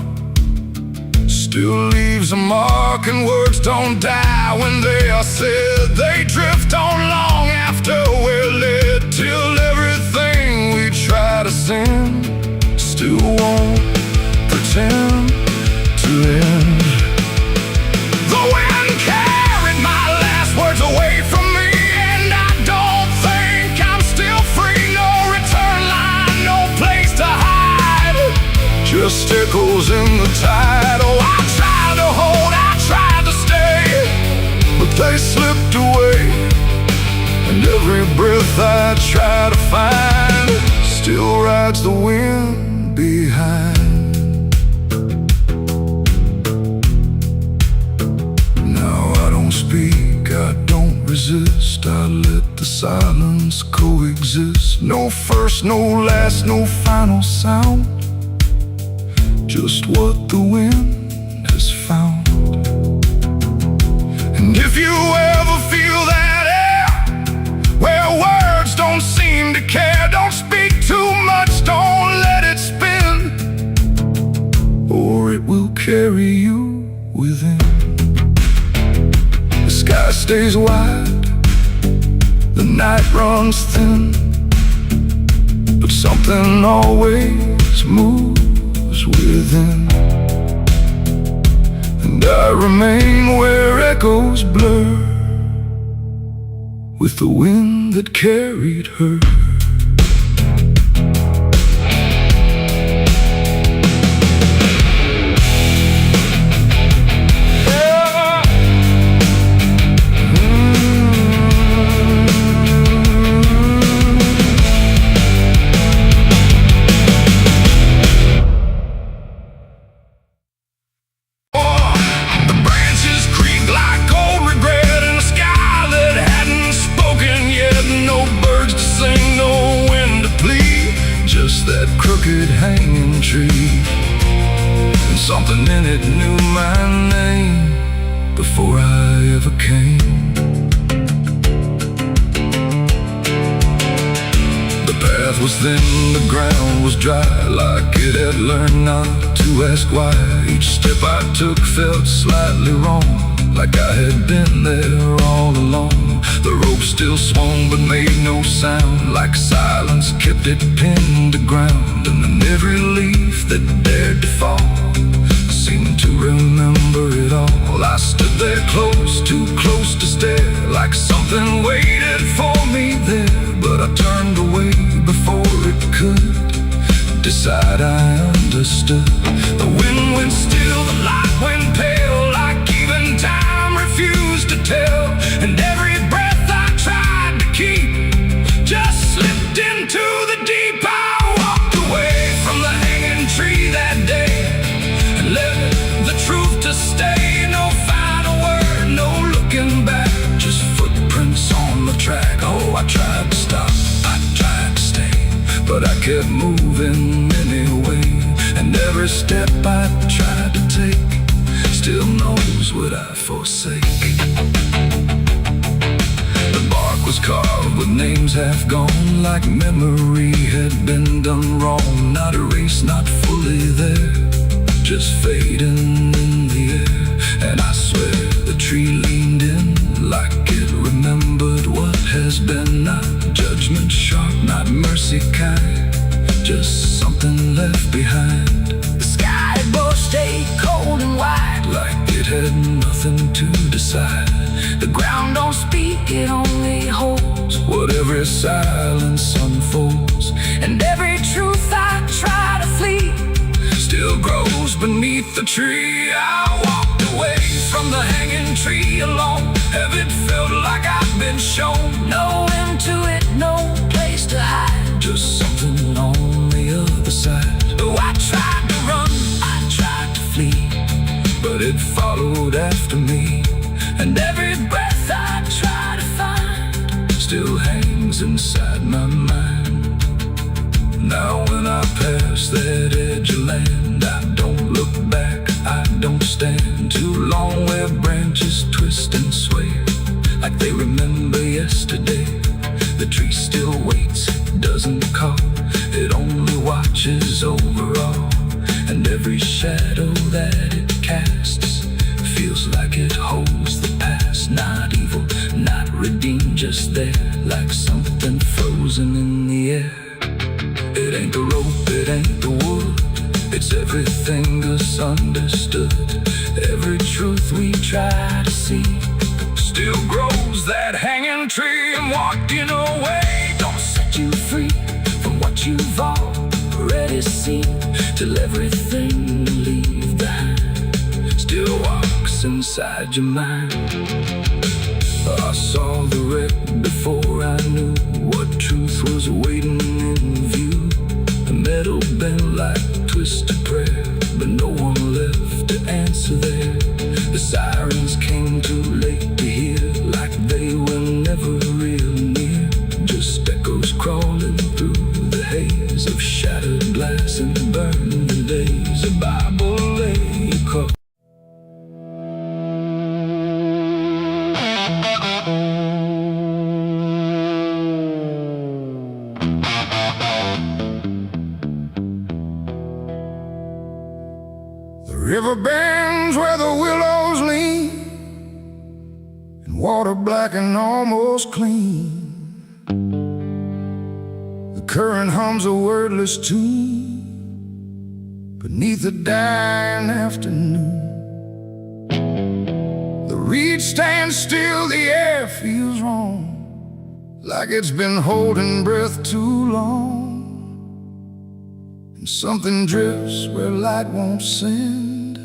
still leaves a mark, and words don't die when they are said. They drift on long after we're led, till everything we try to send still won't pretend to end. The wind carried my last words away from me, and I don't think I'm still free. No return line, no place to hide, just echoes in the tide. Oh, I tried to hold, I tried to stay, but they slipped away. And every breath I try to find still rides the wind behind. silence coexist. No first, no last, no final sound. Just what the wind has found. And if you ever feel that air, where words don't seem to care, don't speak too much, don't let it spin, or it will carry you within. The sky stays wide, the night runs thin, but something always moves within. And I remain where echoes blur with the wind that carried her. That crooked hanging tree, and something in it knew my name before I ever came. The path was thin, the ground was dry, like it had learned not to ask why. Each step I took felt slightly wrong, like I had been there all along. The rope still swung but made no sound, like silence kept it pinned to ground. And then every leaf that dared to fall seemed to remember it all. I stood there close, too close to stare, like something waited for me there. But I turned away before it could decide I understood. The wind went still, the light went pale, like even time refused to tell. And every breath I tried to keep just slipped into the deep. I walked away from the hanging tree that day and left the truth to stay. No final word, no looking back, just footprints on the track. Oh, I tried to stop, I tried to stay, but I kept moving anyway. And every step I tried to take still knows what I forsake. The bark was carved with names half gone, like memory had been done wrong. Not erased, not fully there, just fading in the air. And I swear the tree leaned in, like it remembered what has been. Not judgment sharp, not mercy kind, just something left behind. The sky above stayed cold and white, like it had nothing to decide. The ground don't speak, it only holds what every silence unfolds. And every truth I try to flee still grows beneath the tree. I walked away from the hanging tree alone. Heaven felt like I'd been shown. No end to it, no place to hide, just something on the other side. Oh, I tried to run, I tried to flee, but it followed after me. And every breath I try to find still hangs inside my mind. Now when I pass that edge of land, I don't look back, I don't stand too long where branches twist and sway, like they remember yesterday. The tree still waits, doesn't call, it only watches over all. And every shadow that it casts feels like it holds the past. Not evil, not redeemed, just there, like something frozen in the air. It ain't the rope, it ain't the wood, it's everything misunderstood. Every truth we try to see still grows that hanging tree. And walking away don't set you free from what you've already seen, till everything you leave behind still walks inside your mind. I saw the wreck before I knew what truth was waiting in view. The metal bent like twisted prayer, but no one left to answer there. The sirens came too late to hear, like they were never real near. stands where the willows lean, and water black and almost clean. The current hums a wordless tune beneath the dying afternoon. The reed stands still, the air feels wrong, like it's been holding breath too long. And something drifts where light won't send,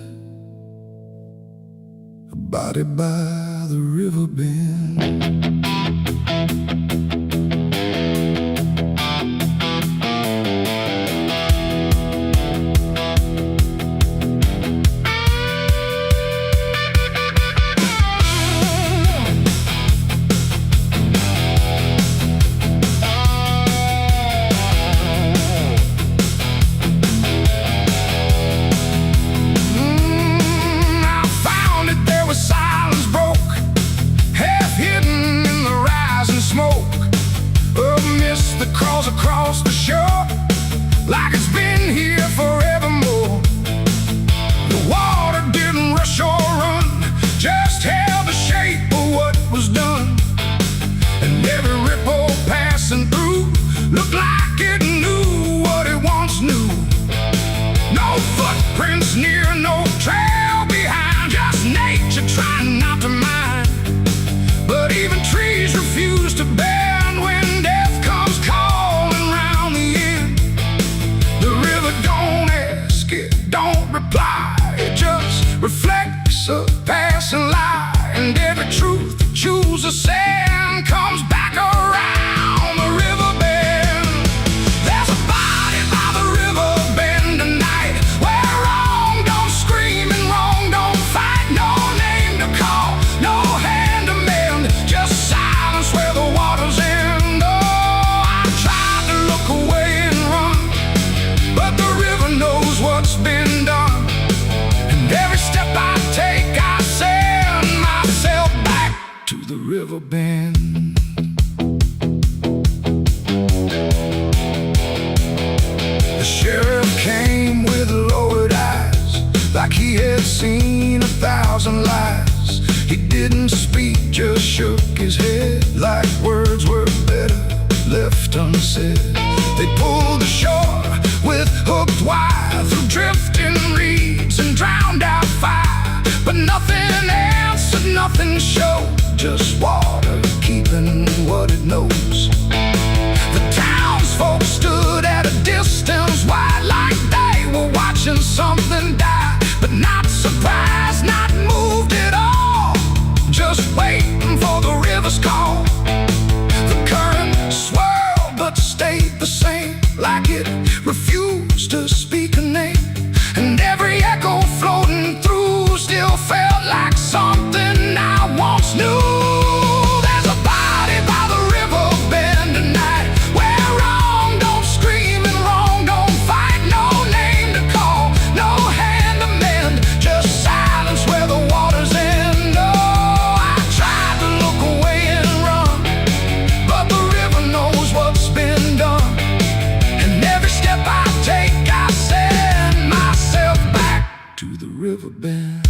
a body by the river bend. Across the shore, like it's been here forevermore. The water didn't rush or run, just held the shape of what was done. And every ripple passing through looked like it knew what it once knew. No footprints near, no trail behind, just nature trying not to mind. But even trees refuse to bend when death comes calling round the end. The river don't ask, it don't reply, it just reflects a passing lie. And every truth that chooses sand comes back around the river bend. There's a body by the river bend tonight, where wrong don't scream and wrong don't fight. No name to call, no hand to mend, just silence where the water's end. Oh, I tried to look away and run, but the river knows what's been done. And every step I take, I send myself back to the river bend. The sheriff came with lowered eyes, like he had seen 1,000 lies. He didn't speak, just shook his head, like words were better left unsaid. They pulled ashore with hooked wire through drifting reeds and drowned out fire. But nothing answered, nothing showed, just water keeping what it knows. The townsfolk stood at a distance wide, like they were watching something die. But not surprised, not moved at all, just waiting for the river's call. The current swirled but stayed the same, like it refused to speak a name. And every echo floating through still felt like something I once knew. There's a body by the river bend tonight, where wrong don't scream and wrong don't fight. No name to call, no hand to mend, just silence where the water's end. Oh, I tried to look away and run, but the river knows what's been done. And every step I take, I send myself back to the river bend.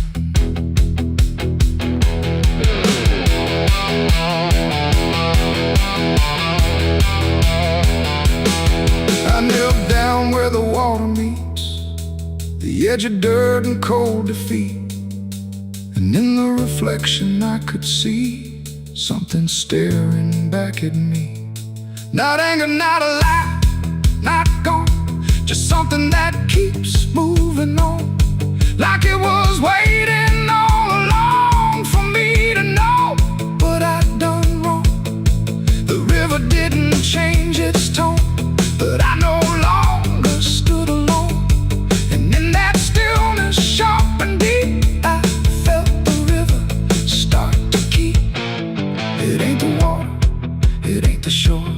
I knelt down where the water meets the edge of dirt and cold defeat. And in the reflection I could see something staring back at me. Not anger, not a lie, not gone, just something that keeps moving on, like it was waiting all along for me to know what I'd done wrong. The river didn't change its tone, but I no longer stood alone. And in that stillness, sharp and deep, I felt the river start to keep. It ain't the water, it ain't the shore,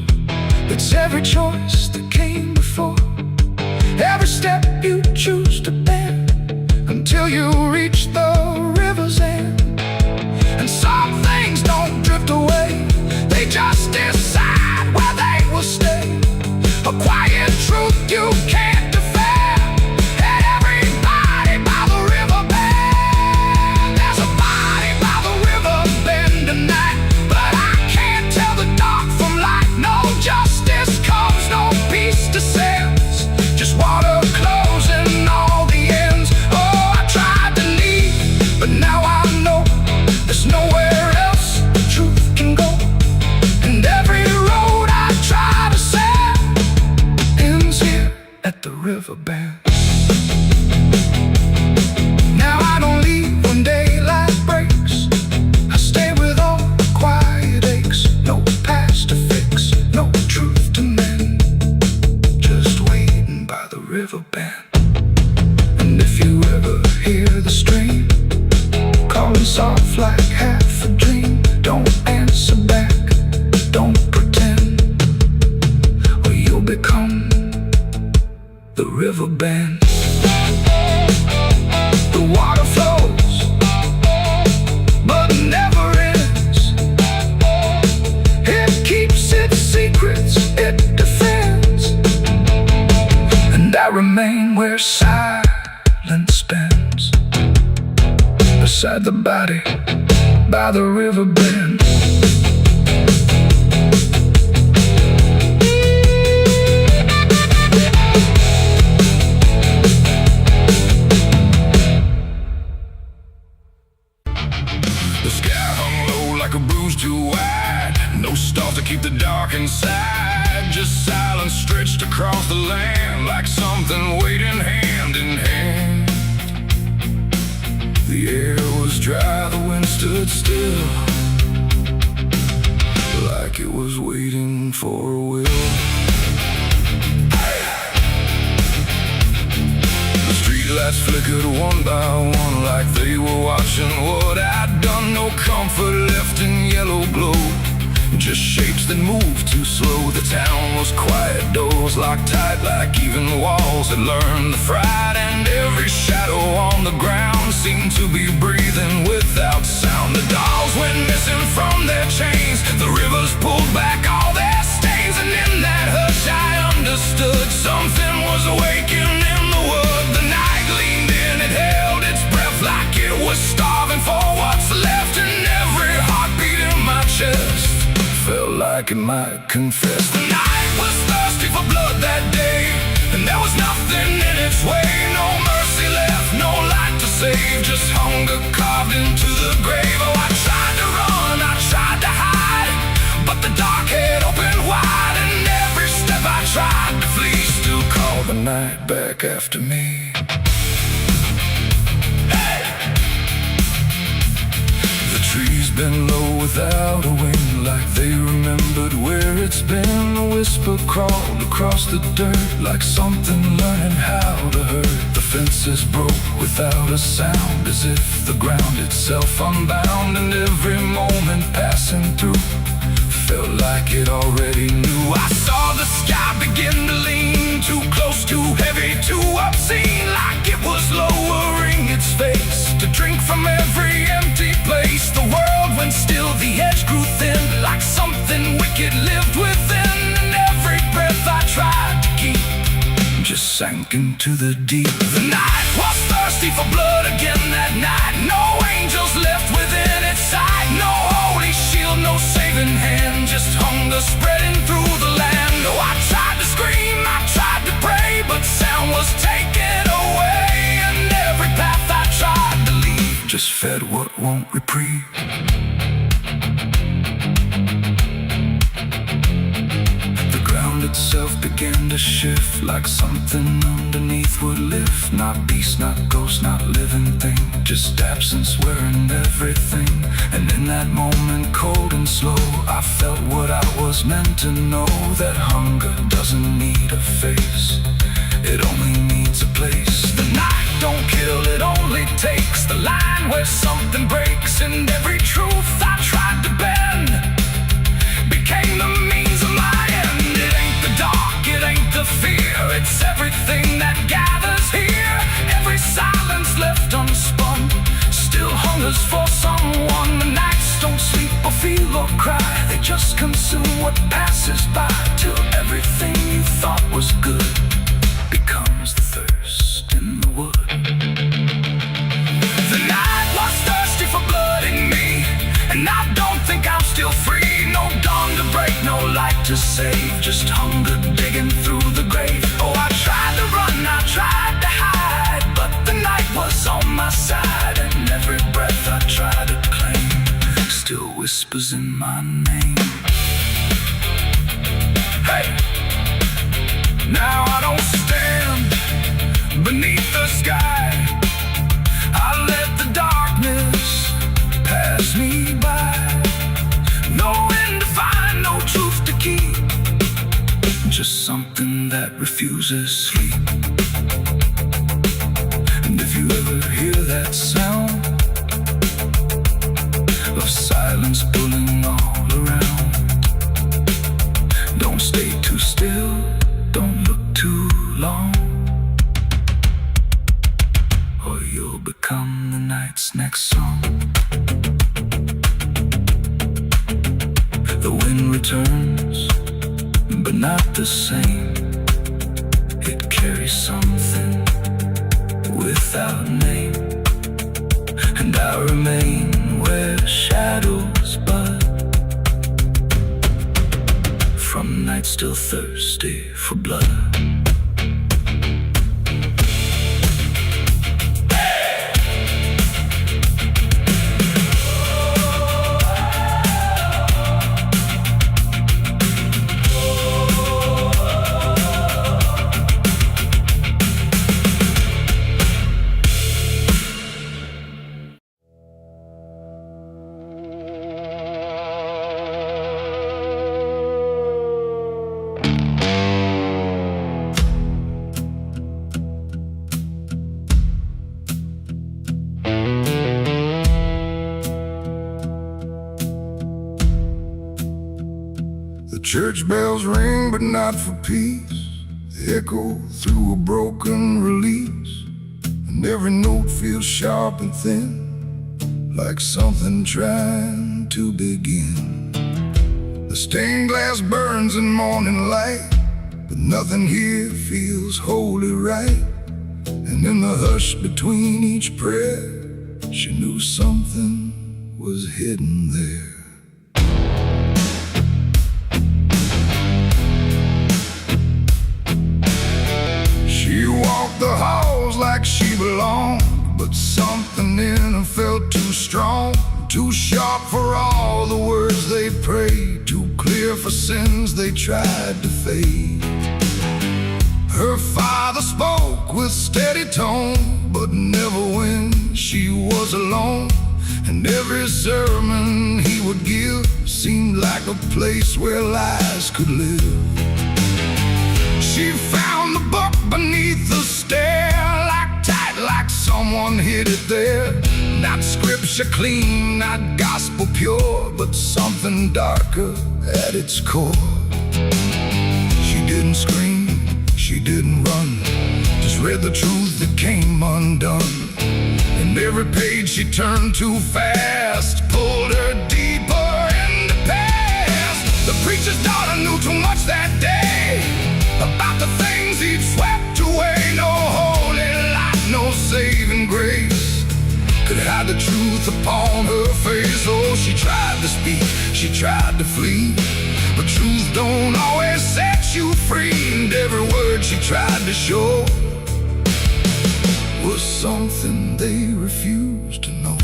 it's every choice that came before. Every step you choose to bend, until you beside the body by the river bend. The sky hung low like a bruise too wide. No stars to keep the dark inside. Just silence stretched across the land, like something waiting hand in hand. The air was dry, the wind stood still, like it was waiting for a will. The streetlights flickered one by one, like they were watching what I'd done. No comfort left in yellow glow, just shapes that moved too slow. The town was quiet, doors locked tight, like even walls had learned the fright. And every shadow on the ground seemed to be breathing without sound. The dolls went missing from their chains, the rivers pulled back all their stains. And in that hush I understood something was awakening in the wood. The night leaned in, it held its breath like it was starving for what's left. And every heartbeat in my chest felt like it might confess. The night was thirsty for blood that day, and there was nothing in its way. No mercy left, no light to save, just hunger carved into the grave. Oh, I tried to run, I tried to hide, but the dark had opened wide. And every step I tried to flee still called the night back after me. The trees bend low without a wing, like they remembered where it's been. A whisper crawled across the dirt, like something learning how to hurt. The fences broke without a sound, as if the ground itself unbound. And every moment passing through felt like it already knew. I saw the sky begin to lean, too close, too heavy, too obscene, like it was lowering its face to drink from every empty place. The world went still, the edge grew thin, like something wicked lived within. And every breath I tried to keep just sank into the deep. The night was thirsty for blood again that night. No angels left within its sight, no holy shield, no saving hand, just hunger spreading through the land. Oh, I tried to scream, I tried to pray, but sound was taken away. And every path I tried to leave just fed what won't reprieve. The ground itself began to shift, like something underneath would lift. Not beast, not ghost, not living thing, just absence wearing everything. And in that moment, cold and slow, I felt what I was meant to know, that hunger doesn't need a face, it only needs a place. The night don't kill, it only takes the line where something breaks. And every truth I tried to bend became the means of my end. It ain't the dark, it ain't the fear, it's everything that gathers here. Every silence left unspun still hungers for someone. The nights don't sleep or feel or cry, they just consume what passes by, till everything you thought was good becomes the thirst in the wood. The night was thirsty for blood in me, and I don't think I'm still free. No dawn to break, no light to save, just hunger digging through the grave. Oh, I tried to run, I tried to hide, but the night was on my side. And every breath I try to claim still whispers in my name. Hey! Now I don't stand beneath the sky, I let the darkness pass me by. No end to find, no truth to keep, just something that refuses sleep. And if you ever hear that sound of silence pulling all around, don't stay too still, don't look too long, or you'll become the night's next song. The wind returns, but not the same. It carries something without name. And I remember remain where shadows bud, from nights still thirsty for blood. The church bells ring, but not for peace. They echo through a broken release, and every note feels sharp and thin, like something trying to begin. The stained glass burns in morning light, but nothing here feels wholly right. And in the hush between each prayer, she knew something was hidden there. She walked the halls like she belonged, but something in her felt too strong, too sharp for all the words they prayed, too clear for sins they tried to fade. Her father spoke with steady tone, but never when she was alone. And every sermon he would give seemed like a place where lies could live. She found the book beneath the stair, like tight, like someone hid it there. Not scripture clean, not gospel pure, but something darker at its core. She didn't scream, she didn't run, just read the truth that came undone. And every page she turned too fast pulled her deeper in the past. The preacher's daughter knew too much that day about the things he'd swept away. No holy light, no saving grace could hide the truth upon her face. Oh, she tried to speak, she tried to flee, but truth don't always set you free. And every word she tried to show was something they refused to know.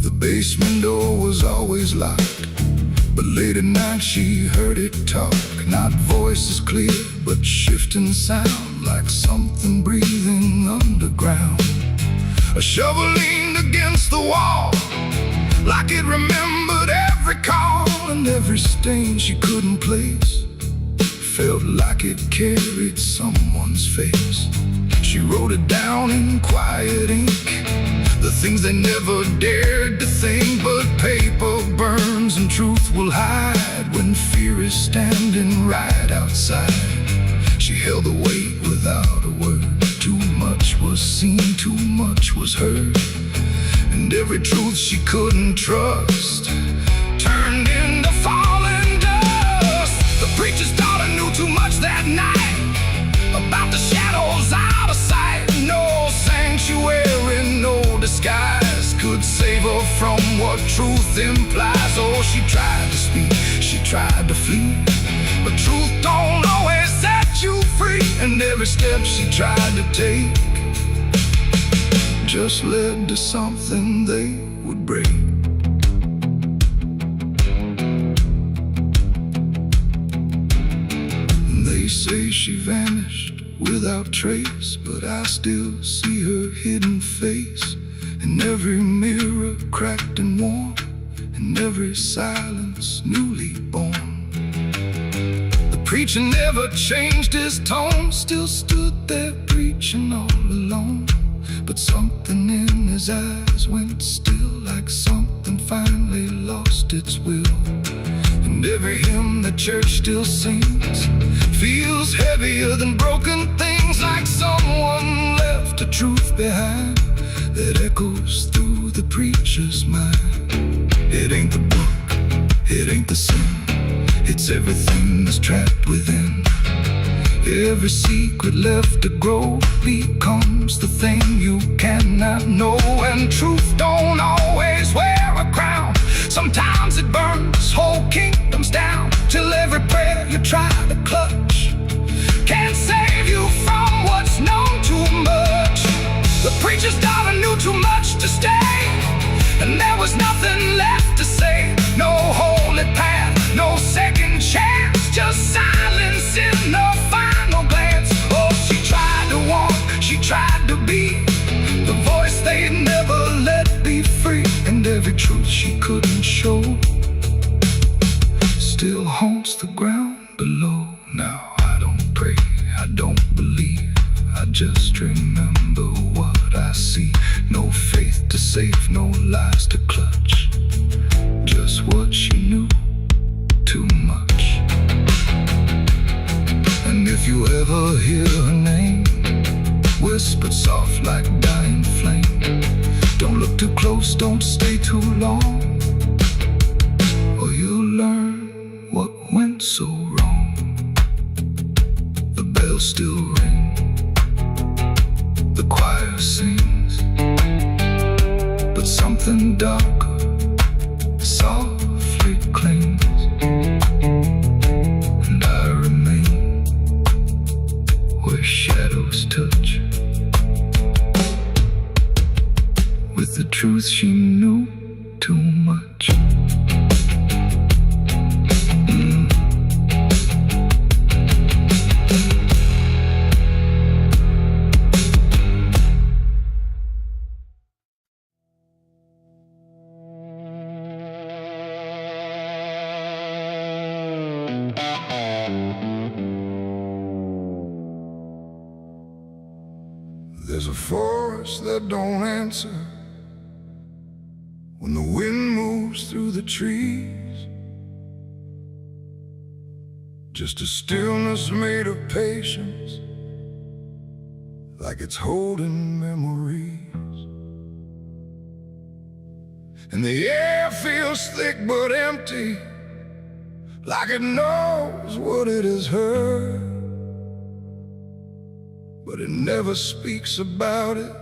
The basement door was always locked, but late at night she heard it talk. Not voices clear, but shifting sound, like something breathing underground. A shovel leaned against the wall, like it remembered every call. And every stain she couldn't place felt like it carried someone's face. She wrote it down in quiet ink, the things they never dared to think. But paper burns and truth will hide when fear is standing right outside. She held the weight without a word. Too much was seen, too much was heard, and every truth she couldn't trust turned into falling dust. The preacher's daughter knew too much that night about the shadows out of sight. No sanctuary, no disguise could save her from what truth implies. Oh, she tried to speak, she tried to flee, but truth don't always set you free. And every step she tried to take just led to something they would break. They say she vanished without trace, but I still see her hidden face in every mirror cracked and worn, in every silence newly born. The preacher never changed his tone, still stood there preaching all alone. But something in his eyes went still, like something finally lost its will. And every hymn the church still sings feels heavier than broken things, like someone left a truth behind that echoes through the preacher's mind. It ain't the book, it ain't the sin, it's everything that's trapped within. Every secret left to grow becomes the thing you cannot know. And truth don't always wear a crown. Sometimes it burns whole kingdoms down, till every prayer you try to clutch can't save you from what's known too much. The preacher's daughter knew too much to stay, and there was nothing left to say. No holy path, no second chance, just silence in the final glance. Oh, she tried to walk, she tried to be the voice they'd never let be free. And every truth she couldn't show still haunts the ground below. Now I don't pray, I don't believe, I just remember what I see. No faith to save, no lies to clutch, just what she knew too much. And if you ever hear her name whispered soft like dying flame, don't look too close, don't stay too long, or you'll learn what went so wrong. The bells still ring, the choir sings, but something darker softly clings. And I remain where shadows touch, with the truth she knew too much. There's a forest that don't answer when the wind moves through the trees, just a stillness made of patience, like it's holding memories. And the air feels thick but empty, like it knows what it has heard, but it never speaks about it,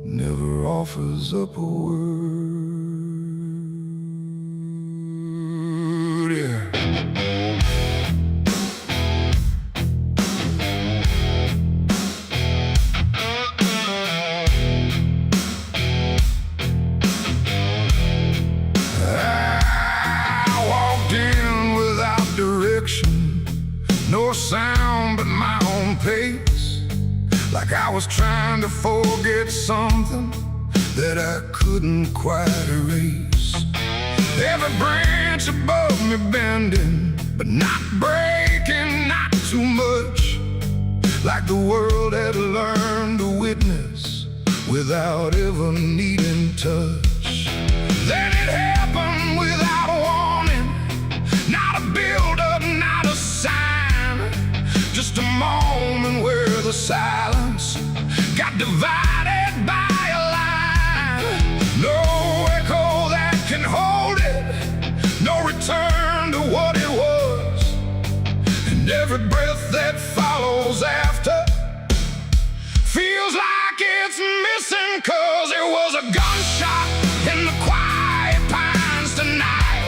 never offers up a word. Yeah. I walked in without direction, no sound but my own pace, like I was trying to forget something that I couldn't quite erase. Every branch above me bending, but not breaking, not too much, like the world had learned to witness without ever needing touch. Then it happened without a warning, not a build-up, not a sign, just a moment where the silence got divided by a line. No echo that can hold it, no return to what it was, and every breath that follows after feels like it's missing, 'cause it was a gunshot in the quiet pines tonight.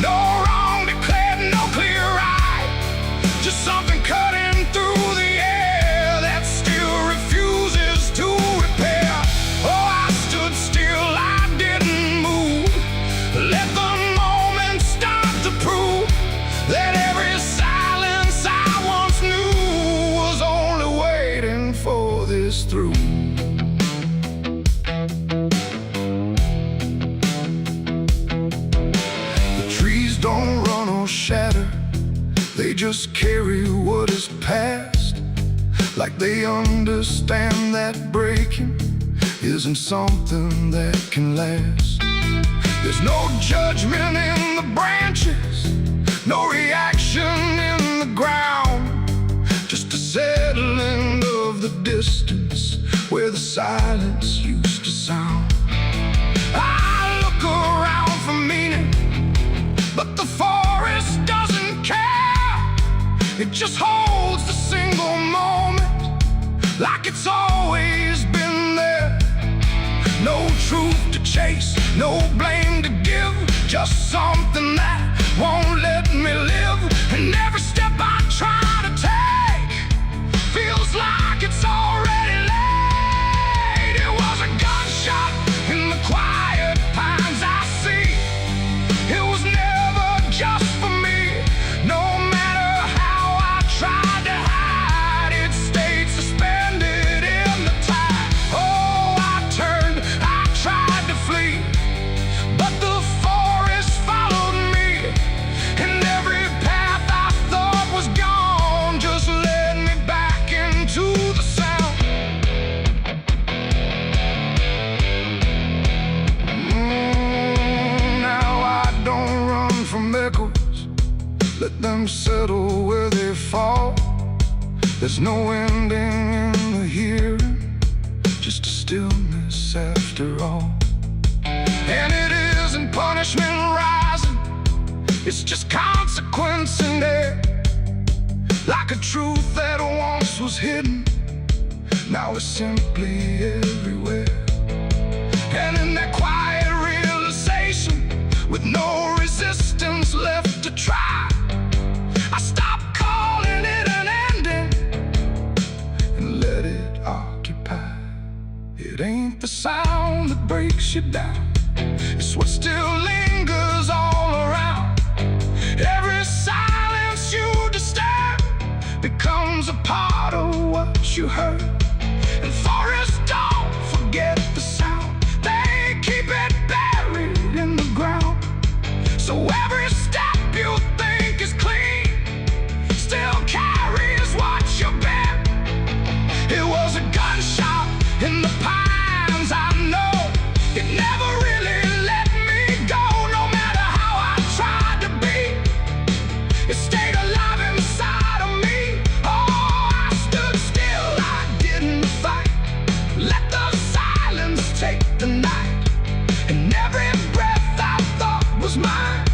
No wrong declared, no clear right, just something cutting through the air that still refuses to repair. Oh, I stood still, I didn't move, let the moment start to prove that every silence I once knew was only waiting for this through. The trees don't run or shatter, they just carry what is past, like they understand that breaking isn't something that can last. There's no judgment in the branches, no reaction in the ground, just a settling of the distance where the silence used to sound. I look around for meaning, but the forest doesn't It just holds the single moment like it's always been there. No truth to chase, no blame to give, just something that won't let me live. And every step I try to take feels like it's already late. It was a gunshot in the quiet pines I see. It was never just for me. No matter how I tried to hide, it stayed suspended in the tide. Oh, I turned, I tried to flee, but the forest followed me, and every path I thought was gone just led me back into the sound. Now I don't run from echoes, let them settle where they fall. There's no ending in the hearing, just a stillness after all. And it isn't punishment rising, it's just consequence in there. Like a truth that once was hidden, now it's simply everywhere. And in that quiet realization, with no resistance left to try, I stopped calling it an ending and let it occupy. It ain't the sound that breaks you down, it's what still lingers all around. Every silence you disturb becomes a part of what you heard. And forests don't forget the sound, they keep it buried in the ground. So every step you think is clean still carries what you bear. It was a gunshot in the pines, I know. It never really let me go. No matter how I tried to be, it stayed alive inside of me. Oh, I stood still, I didn't fight. Let the silence take the night, and every breath I thought was mine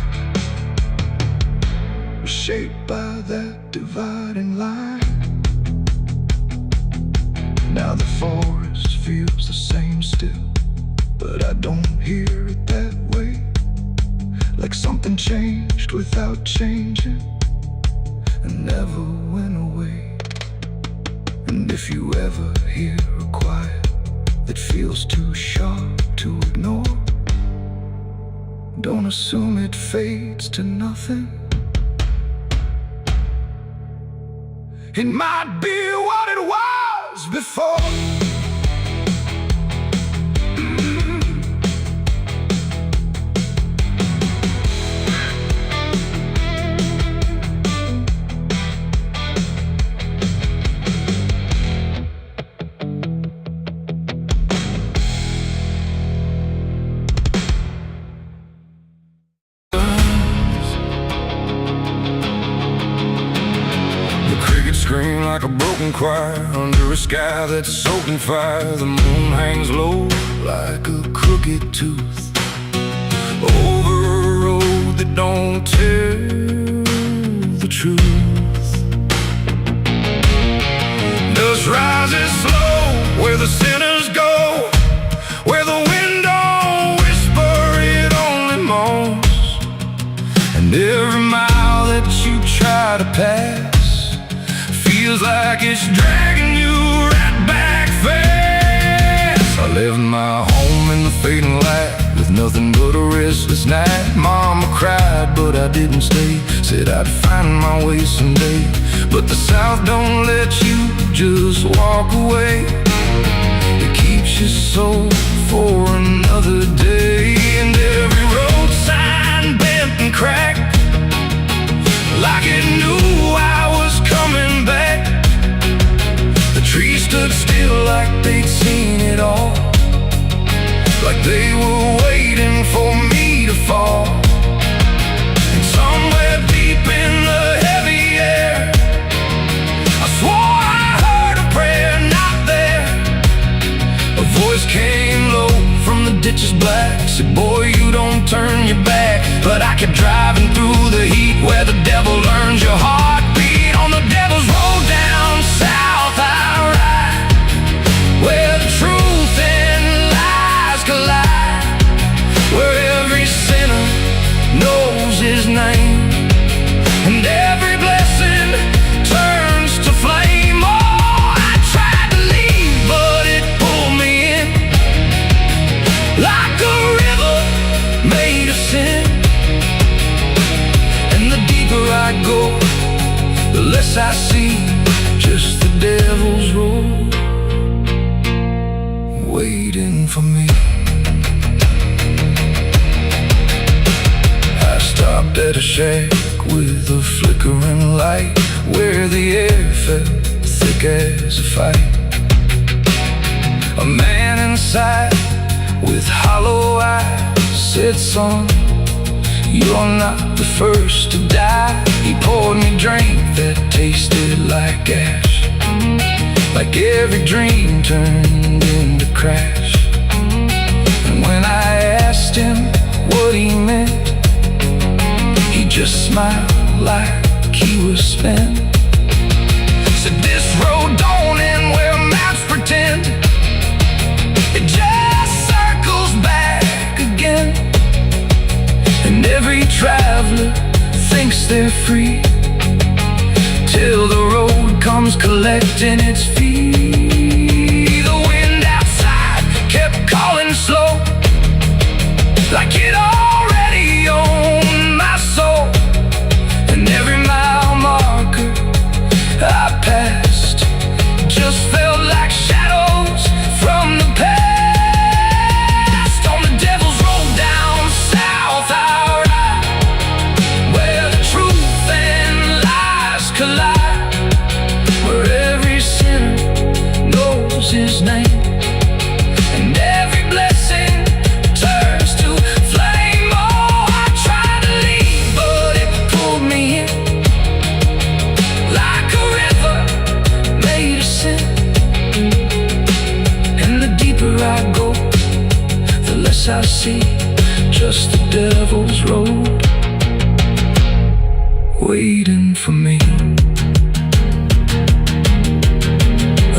was shaped by that dividing line. Now the forest feels the same still, but I don't hear it that way. Like something changed without changing and never went away. And if you ever hear a quiet that feels too sharp to ignore, don't assume it fades to nothing. It might be what it was before. Scream like a broken choir under a sky that's soaked in fire. The moon hangs low like a crooked tooth over a road that don't tell the truth. Dust rises slow where the sinners go, where the wind don't whisper, it only moans. And every mile that you try to pass feels like it's dragging you right back fast. I left my home in the fading light with nothing but a restless night. Mama cried, but I didn't stay. Said I'd find my way someday. But the South don't let you just walk away. It keeps you so for another day. And every road sign bent and cracked, like it knew I was coming back. The trees stood still like they'd seen it all, like they were waiting for me to fall. And somewhere deep in the heavy air, I swore I heard a prayer not there. A voice came low from the ditches black, Unless I see just the devil's road waiting for me. I stopped at a shack with a flickering light, where the air felt thick as a fight. A man inside with hollow eyes said, "Son, you're not the first to die." He poured me a drink that tasted like ash, like every dream turned into crash. And when I asked him what he meant, he just smiled like he was spent. Said, "This road don't end where maps pretend, it just circles back again. And every traveler thinks they're free, till the road comes collecting its fee." The wind outside kept calling slow, like it already owned my soul. And every mile marker I passed just felt like shadows from the past. On the devil's road down south I ride, where the truth and lies collide, where every sinner knows his name, and every blessing turns to flame. Oh, I tried to leave, but it pulled me in, like a river made of sin. And the deeper I go, the less I see just the devil's road waiting for me.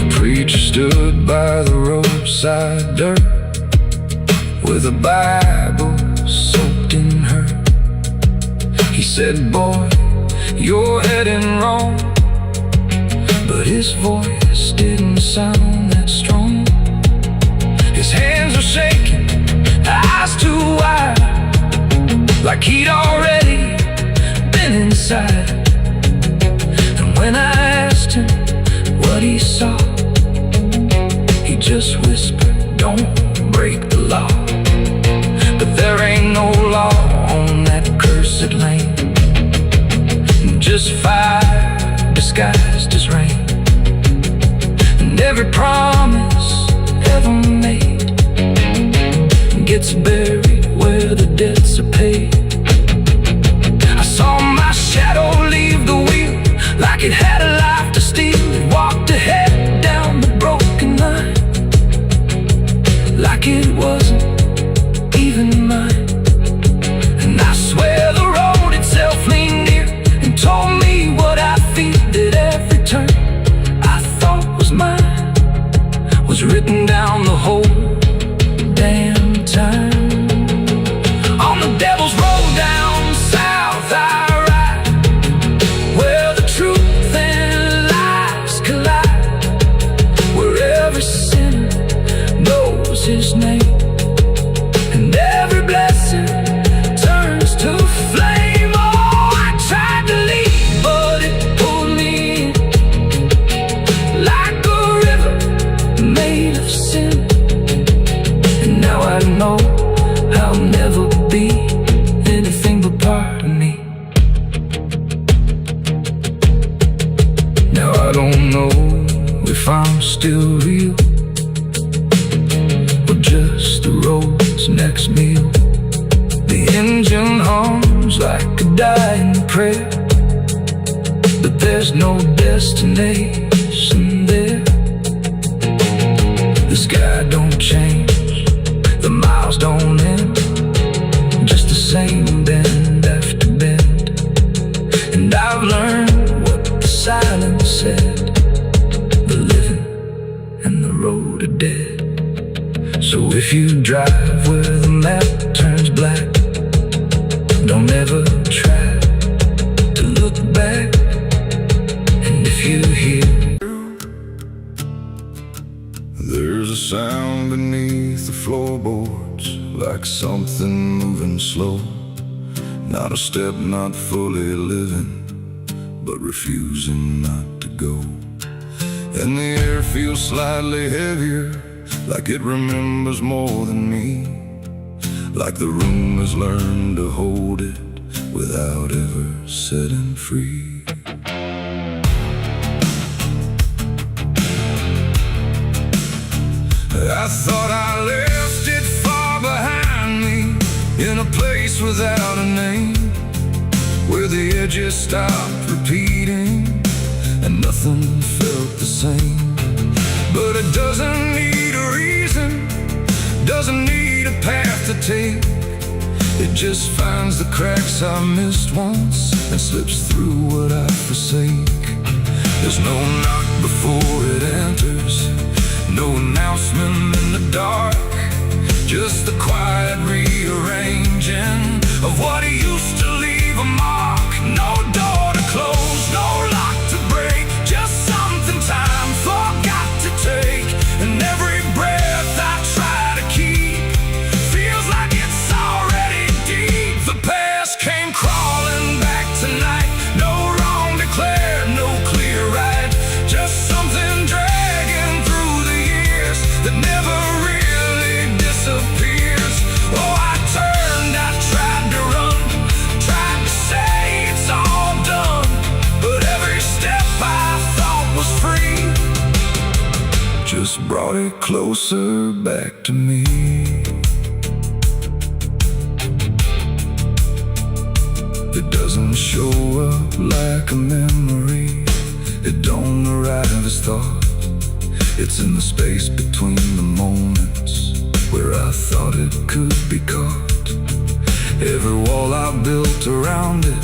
A preacher stood by the roadside dirt, with a Bible soaked in her. He said, "Boy, you're heading wrong," but his voice didn't sound that strong. His hands were shaking, eyes too wide, like he'd already been inside. And when I asked him what he saw, he just whispered, "Don't break the law." But there ain't no law on that cursed land, just fire disguised as rain. And every promise ever made gets buried where the debts are paid. I saw my shadow leave the wheel, like it had a life to steal. It walked ahead down the broken line, like it wasn't even mine. And I swear the road itself leaned near and told me what I feel, that every turn I thought was mine was written down the whole damn time. On the devil's road down south I ride, where the truth and lies collide, where every sinner knows his name, and every blessing turns to flame. Oh, I tried to leave, but it pulled me in, like a river made of sin. And now I know I'll never be anything but part of me. Now I don't know if I'm still real, or just the road's next meal. The engine hums like a dying prayer, but there's no destination there. The sky don't change, the miles don't end, just the same bend after bend. And I've learned what the silence said, the living and the road are dead. So if you drive where the map turns black, don't ever try to look back. And if you hear, there's a sound beneath the floorboards, like something moving slow. Not a step, not fully living, but refusing not to go. And the air feels slightly heavier, like it remembers more than me, like the room has learned to hold it without ever setting free. I thought I left it far behind me, in a place without a name, where the edges stopped repeating and nothing felt the same. But it doesn't need a reason, doesn't need a path to take. It just finds the cracks I missed once and slips through what I forsake. There's no knock before it enters, no announcement in the dark, just the quiet rearranging of what used to leave a mark. No door to close, no lock to break, just something time forgot to take. And every breath I try to keep feels like it's already deep. The past came crawling back tonight, no wrong declared, no clear right, just something dragging through the years that never really disappears. Oh, I turned, I tried to run, tried to say it's all done, but every step I thought was free just brought it closer back to me. It doesn't show up like a memory, it don't arrive as thought. It's in the space between the moments where I thought it could be caught. Every wall I built around it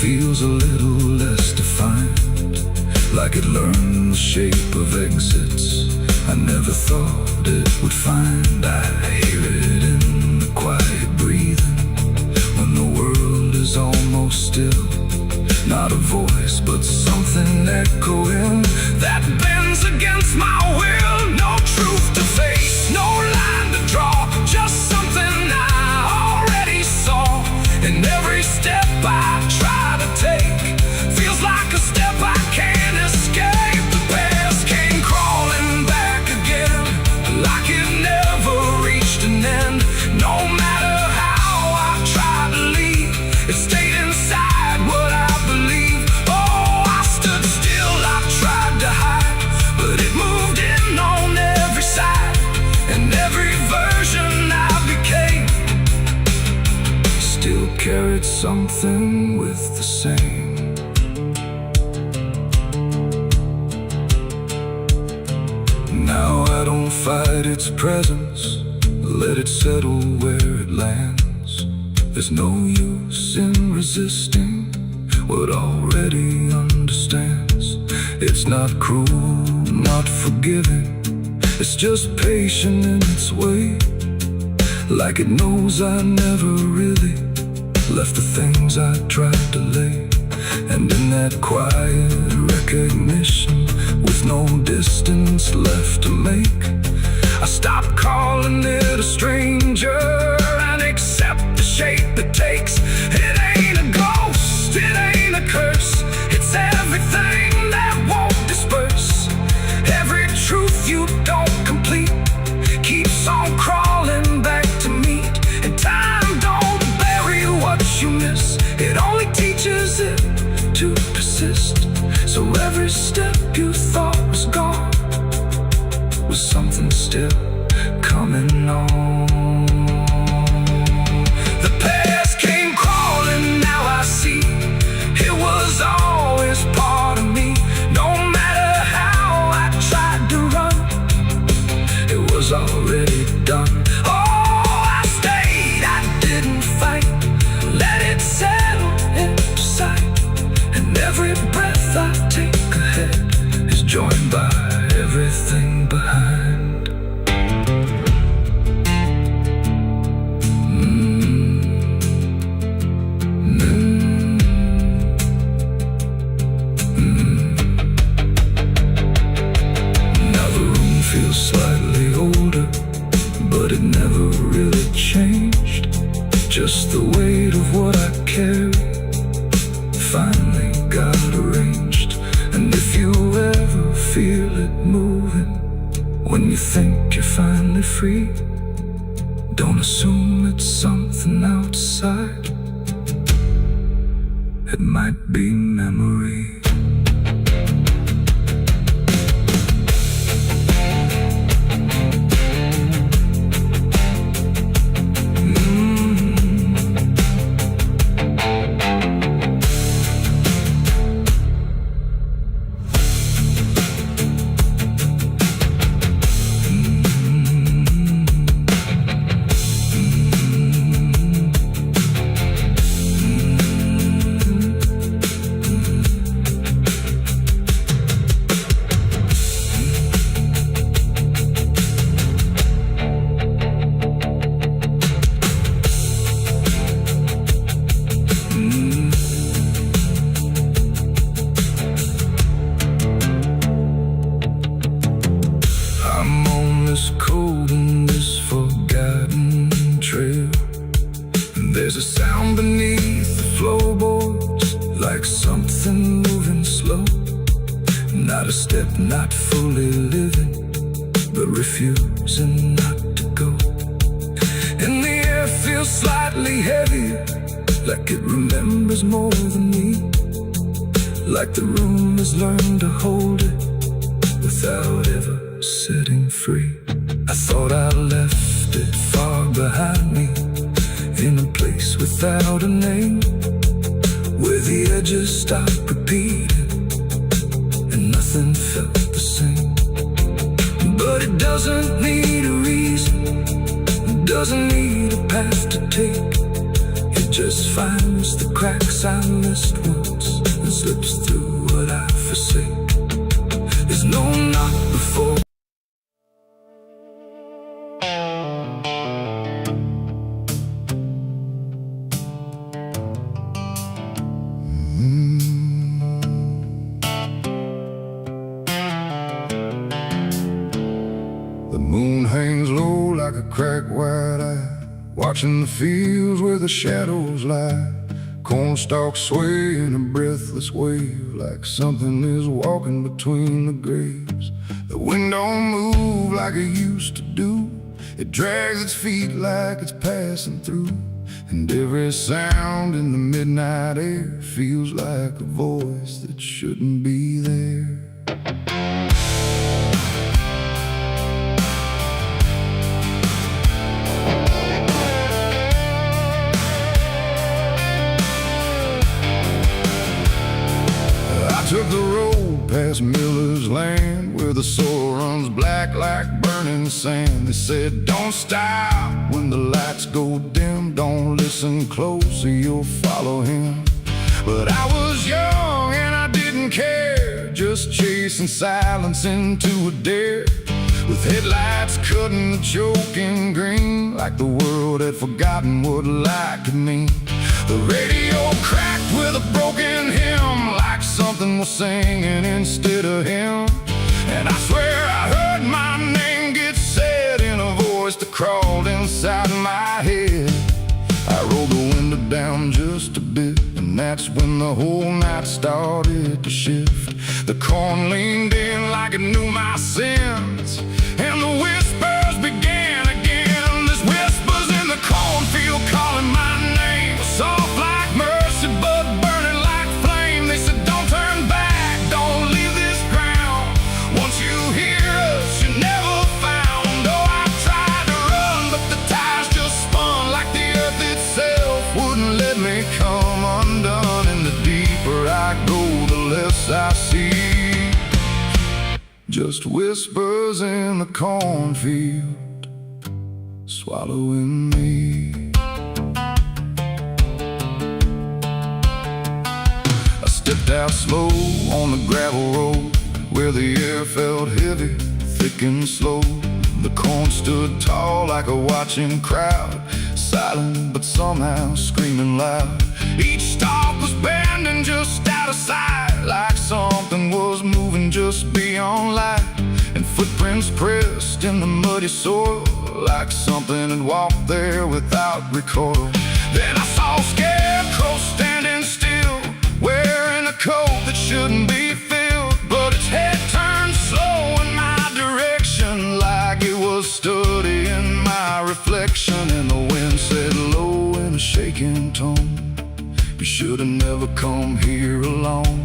feels a little less defined, like it learned the shape of exits I never thought it would find. I hear it in the quiet breathing when the world is almost still. Not a voice, but something echoing that bends against my will. No truth to face, no line to draw, just something I already saw. And every step I try to take feels like a step I can't escape. The past came crawling back again, like it never reached an end. No matter how I tried to leave, it stayed inside what I believe. Oh, I stood still, I tried to hide, but it moved in on every side. And every version I became still carried something with the same. Now I don't fight its presence, let it settle where it lands. There's no use in resisting what already understands. It's not cruel, not forgiving, it's just patient in its way, like it knows I never really left the things I tried to lay. And in that quiet recognition, with no distance left to make, I stop calling it a stranger and accept the shape it takes. It ain't a ghost, it ain't a curse, it's everything that won't disperse. Every truth you don't complete keeps on crawling back to meet. And time don't bury what you miss, it only teaches it to persist. So every step you thought was gone was something still coming on. The past came crawling, now I see it was always part of me. No matter how I tried to run, it was already done. Oh, I stayed, I didn't fight, let it settle into sight. And every breath I take ahead is joined by everything behind. free. Don't assume it's something outside. It might be memory. Cold in this forgotten trail. There's a sound beneath the floorboards, like something moving slow. Not a step, not fully living, but refusing not to go. And the air feels slightly heavier, like it remembers more than me. Like the room has learned to hold it without ever setting free. I thought I left it far behind me, in a place without a name, where the edges stopped repeating and nothing felt the same. But it doesn't need a reason, it doesn't need a path to take. It just finds the cracks I missed once and slips through what I forsake. There's no knock before. The moon hangs low like a cracked white eye, watching the fields where the shadows lie. Corn stalks sway in a breathless wave, like something is walking between the graves. The wind don't move like it used to do, it drags its feet like it's passing through. And every sound in the midnight air feels like a voice that shouldn't be there. I took the road past Miller's land, where the soil runs black like burning sand. They said, don't stop when the lights go dim, don't listen close or you'll follow him. But I was young and I didn't care, just chasing silence into a dare, with headlights cutting the choking green, like the world had forgotten what light could mean. The radio cracked with a broken hymn, like something was singing instead of him. And I swear I heard my name get said in a voice that crawled inside my head. I rolled the window down just a bit, and that's when the whole night started to shift. The corn leaned in like it knew my sins, and the whispers began again. There's whispers in the cornfield calling my name, soft like mercy but burning like flame. They said, don't turn back, don't leave this ground. Once you hear us, you're never found. Oh, I tried to run, but the tires just spun, like the earth itself wouldn't let me come undone. And the deeper I go, the less I see, just whispers in the cornfield swallowing me. I stepped out slow on the gravel road, where the air felt heavy, thick and slow. The corn stood tall like a watching crowd, silent but somehow screaming loud. Each stalk was bending just out of sight, like something was moving just beyond light. And footprints pressed in the muddy soil, like something had walked there without recoil. Then I saw a scarecrow standing still, wearing a coat that shouldn't be filled, but its head turned slow in my direction, like it was studying Should've never come here alone.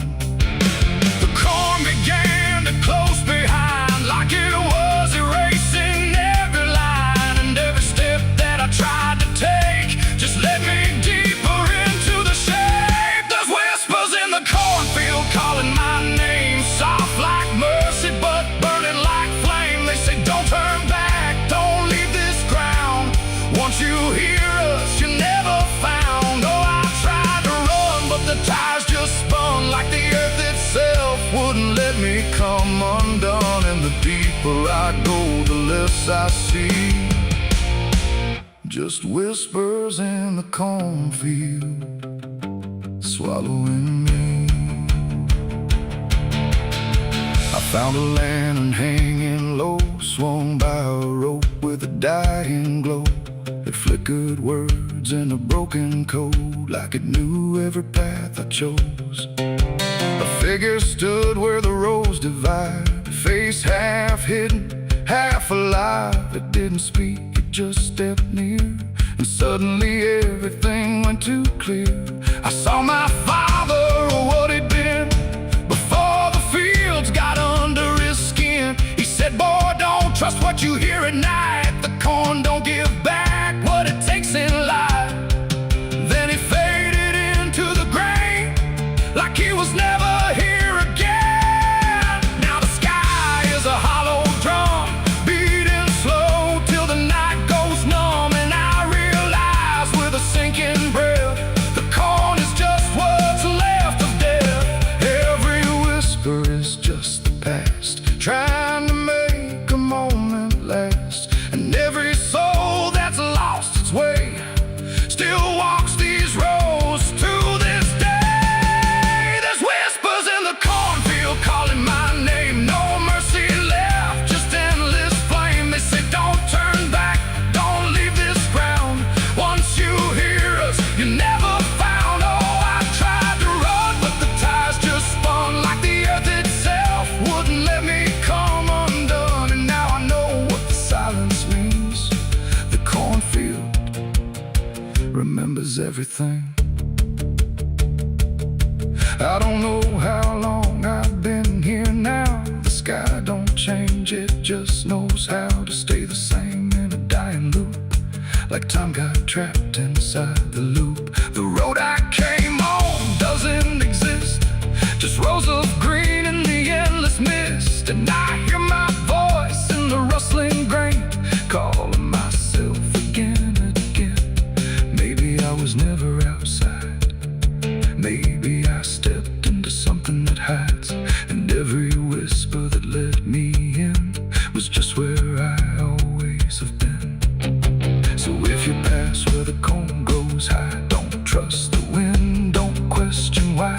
The corn began to close behind, like it was erasing every line and every step that I tried to take. Just led me deeper into the shade. There's whispers in the cornfield calling my name, soft like mercy but burning like flame. They say don't turn back, don't leave this ground. Once you hear us, you're never found. Oh, I tried to run, but the tires just spun like the earth itself wouldn't let me come undone. And the deeper I go, the less I see. Just whispers in the cornfield, swallowing me. I found a lantern hanging low, swung by a rope with a dying glow. It flickered words in a broken code, like it knew every path I chose. A figure stood where the roads divide, face half hidden, half alive. It didn't speak, it just stepped near, and suddenly everything went too clear. I saw my father, or what he'd been, before the fields got under his skin. He said, boy, don't trust what you hear at night. The corn don't give back what it takes in life. Then he faded into the grain, like he was never here again. Now the sky is a hollow drum, beating slow till the night goes numb. And I realize with a sinking breath, the corn is just what's left of death. Every whisper is just the past, trying to make a moment last. And every soul that's lost its way still walks these roads to this day. There's whispers in the cornfield calling my name, no mercy left, just endless flame. They say don't turn back, don't leave this ground. Once you hear us, you're never found. Oh, I tried to run, but the tires just spun like the earth itself wouldn't let me come undone. And now I know what the silence means. The cornfield remembers everything. I don't know how long I've been here now. The sky don't change, it just knows how to stay the same in a dying loop, like time got trapped inside the loop. The road I came on doesn't exist, just rows of green in the endless mist. And I hear my voice in the rustling grain, calling myself again and again. Maybe I was never outside, maybe I stepped into something that hides, and every whisper that let me in was just where I always have been. So if you pass where the corn grows high, don't trust the wind, don't question why.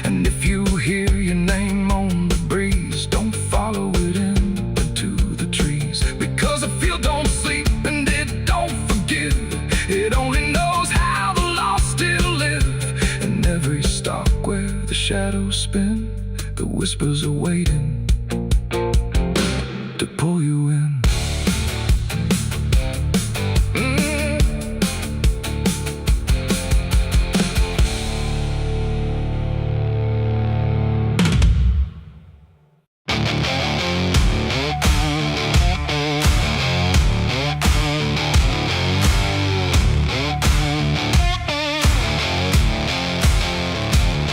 And if you hear your name on the breeze, don't follow it into the trees. Because the field don't sleep and it don't forgive, it only knows how the lost still live. And every stalk where the shadows spin, the whispers are waiting to pull you in.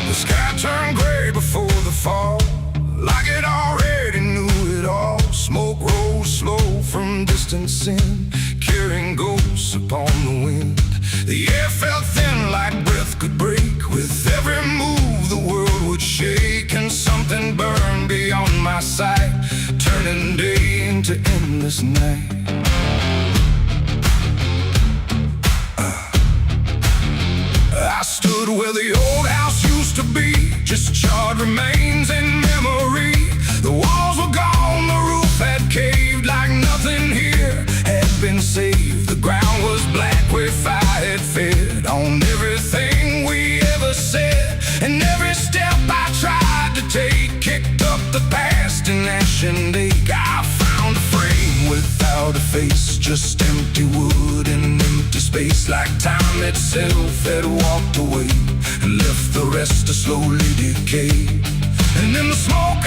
The sky turned gray before the fall, like it already knew it all. Smoke rose slow from distance in, carrying ghosts upon the wind. The air felt thin like breath could break. With every move the world would shake, and something burned beyond my sight, turning day into endless night. I stood where the old house used to be, just charred remains in memory. The walls were gone, the roof had caved, like nothing here had been saved. The ground was black where fire had fed on everything we ever said. And every step I tried to take kicked up the past in ash and ache. I found a frame without without a face, just empty wood and empty space, like time itself had walked away and left the rest to slowly decay. And in the smoke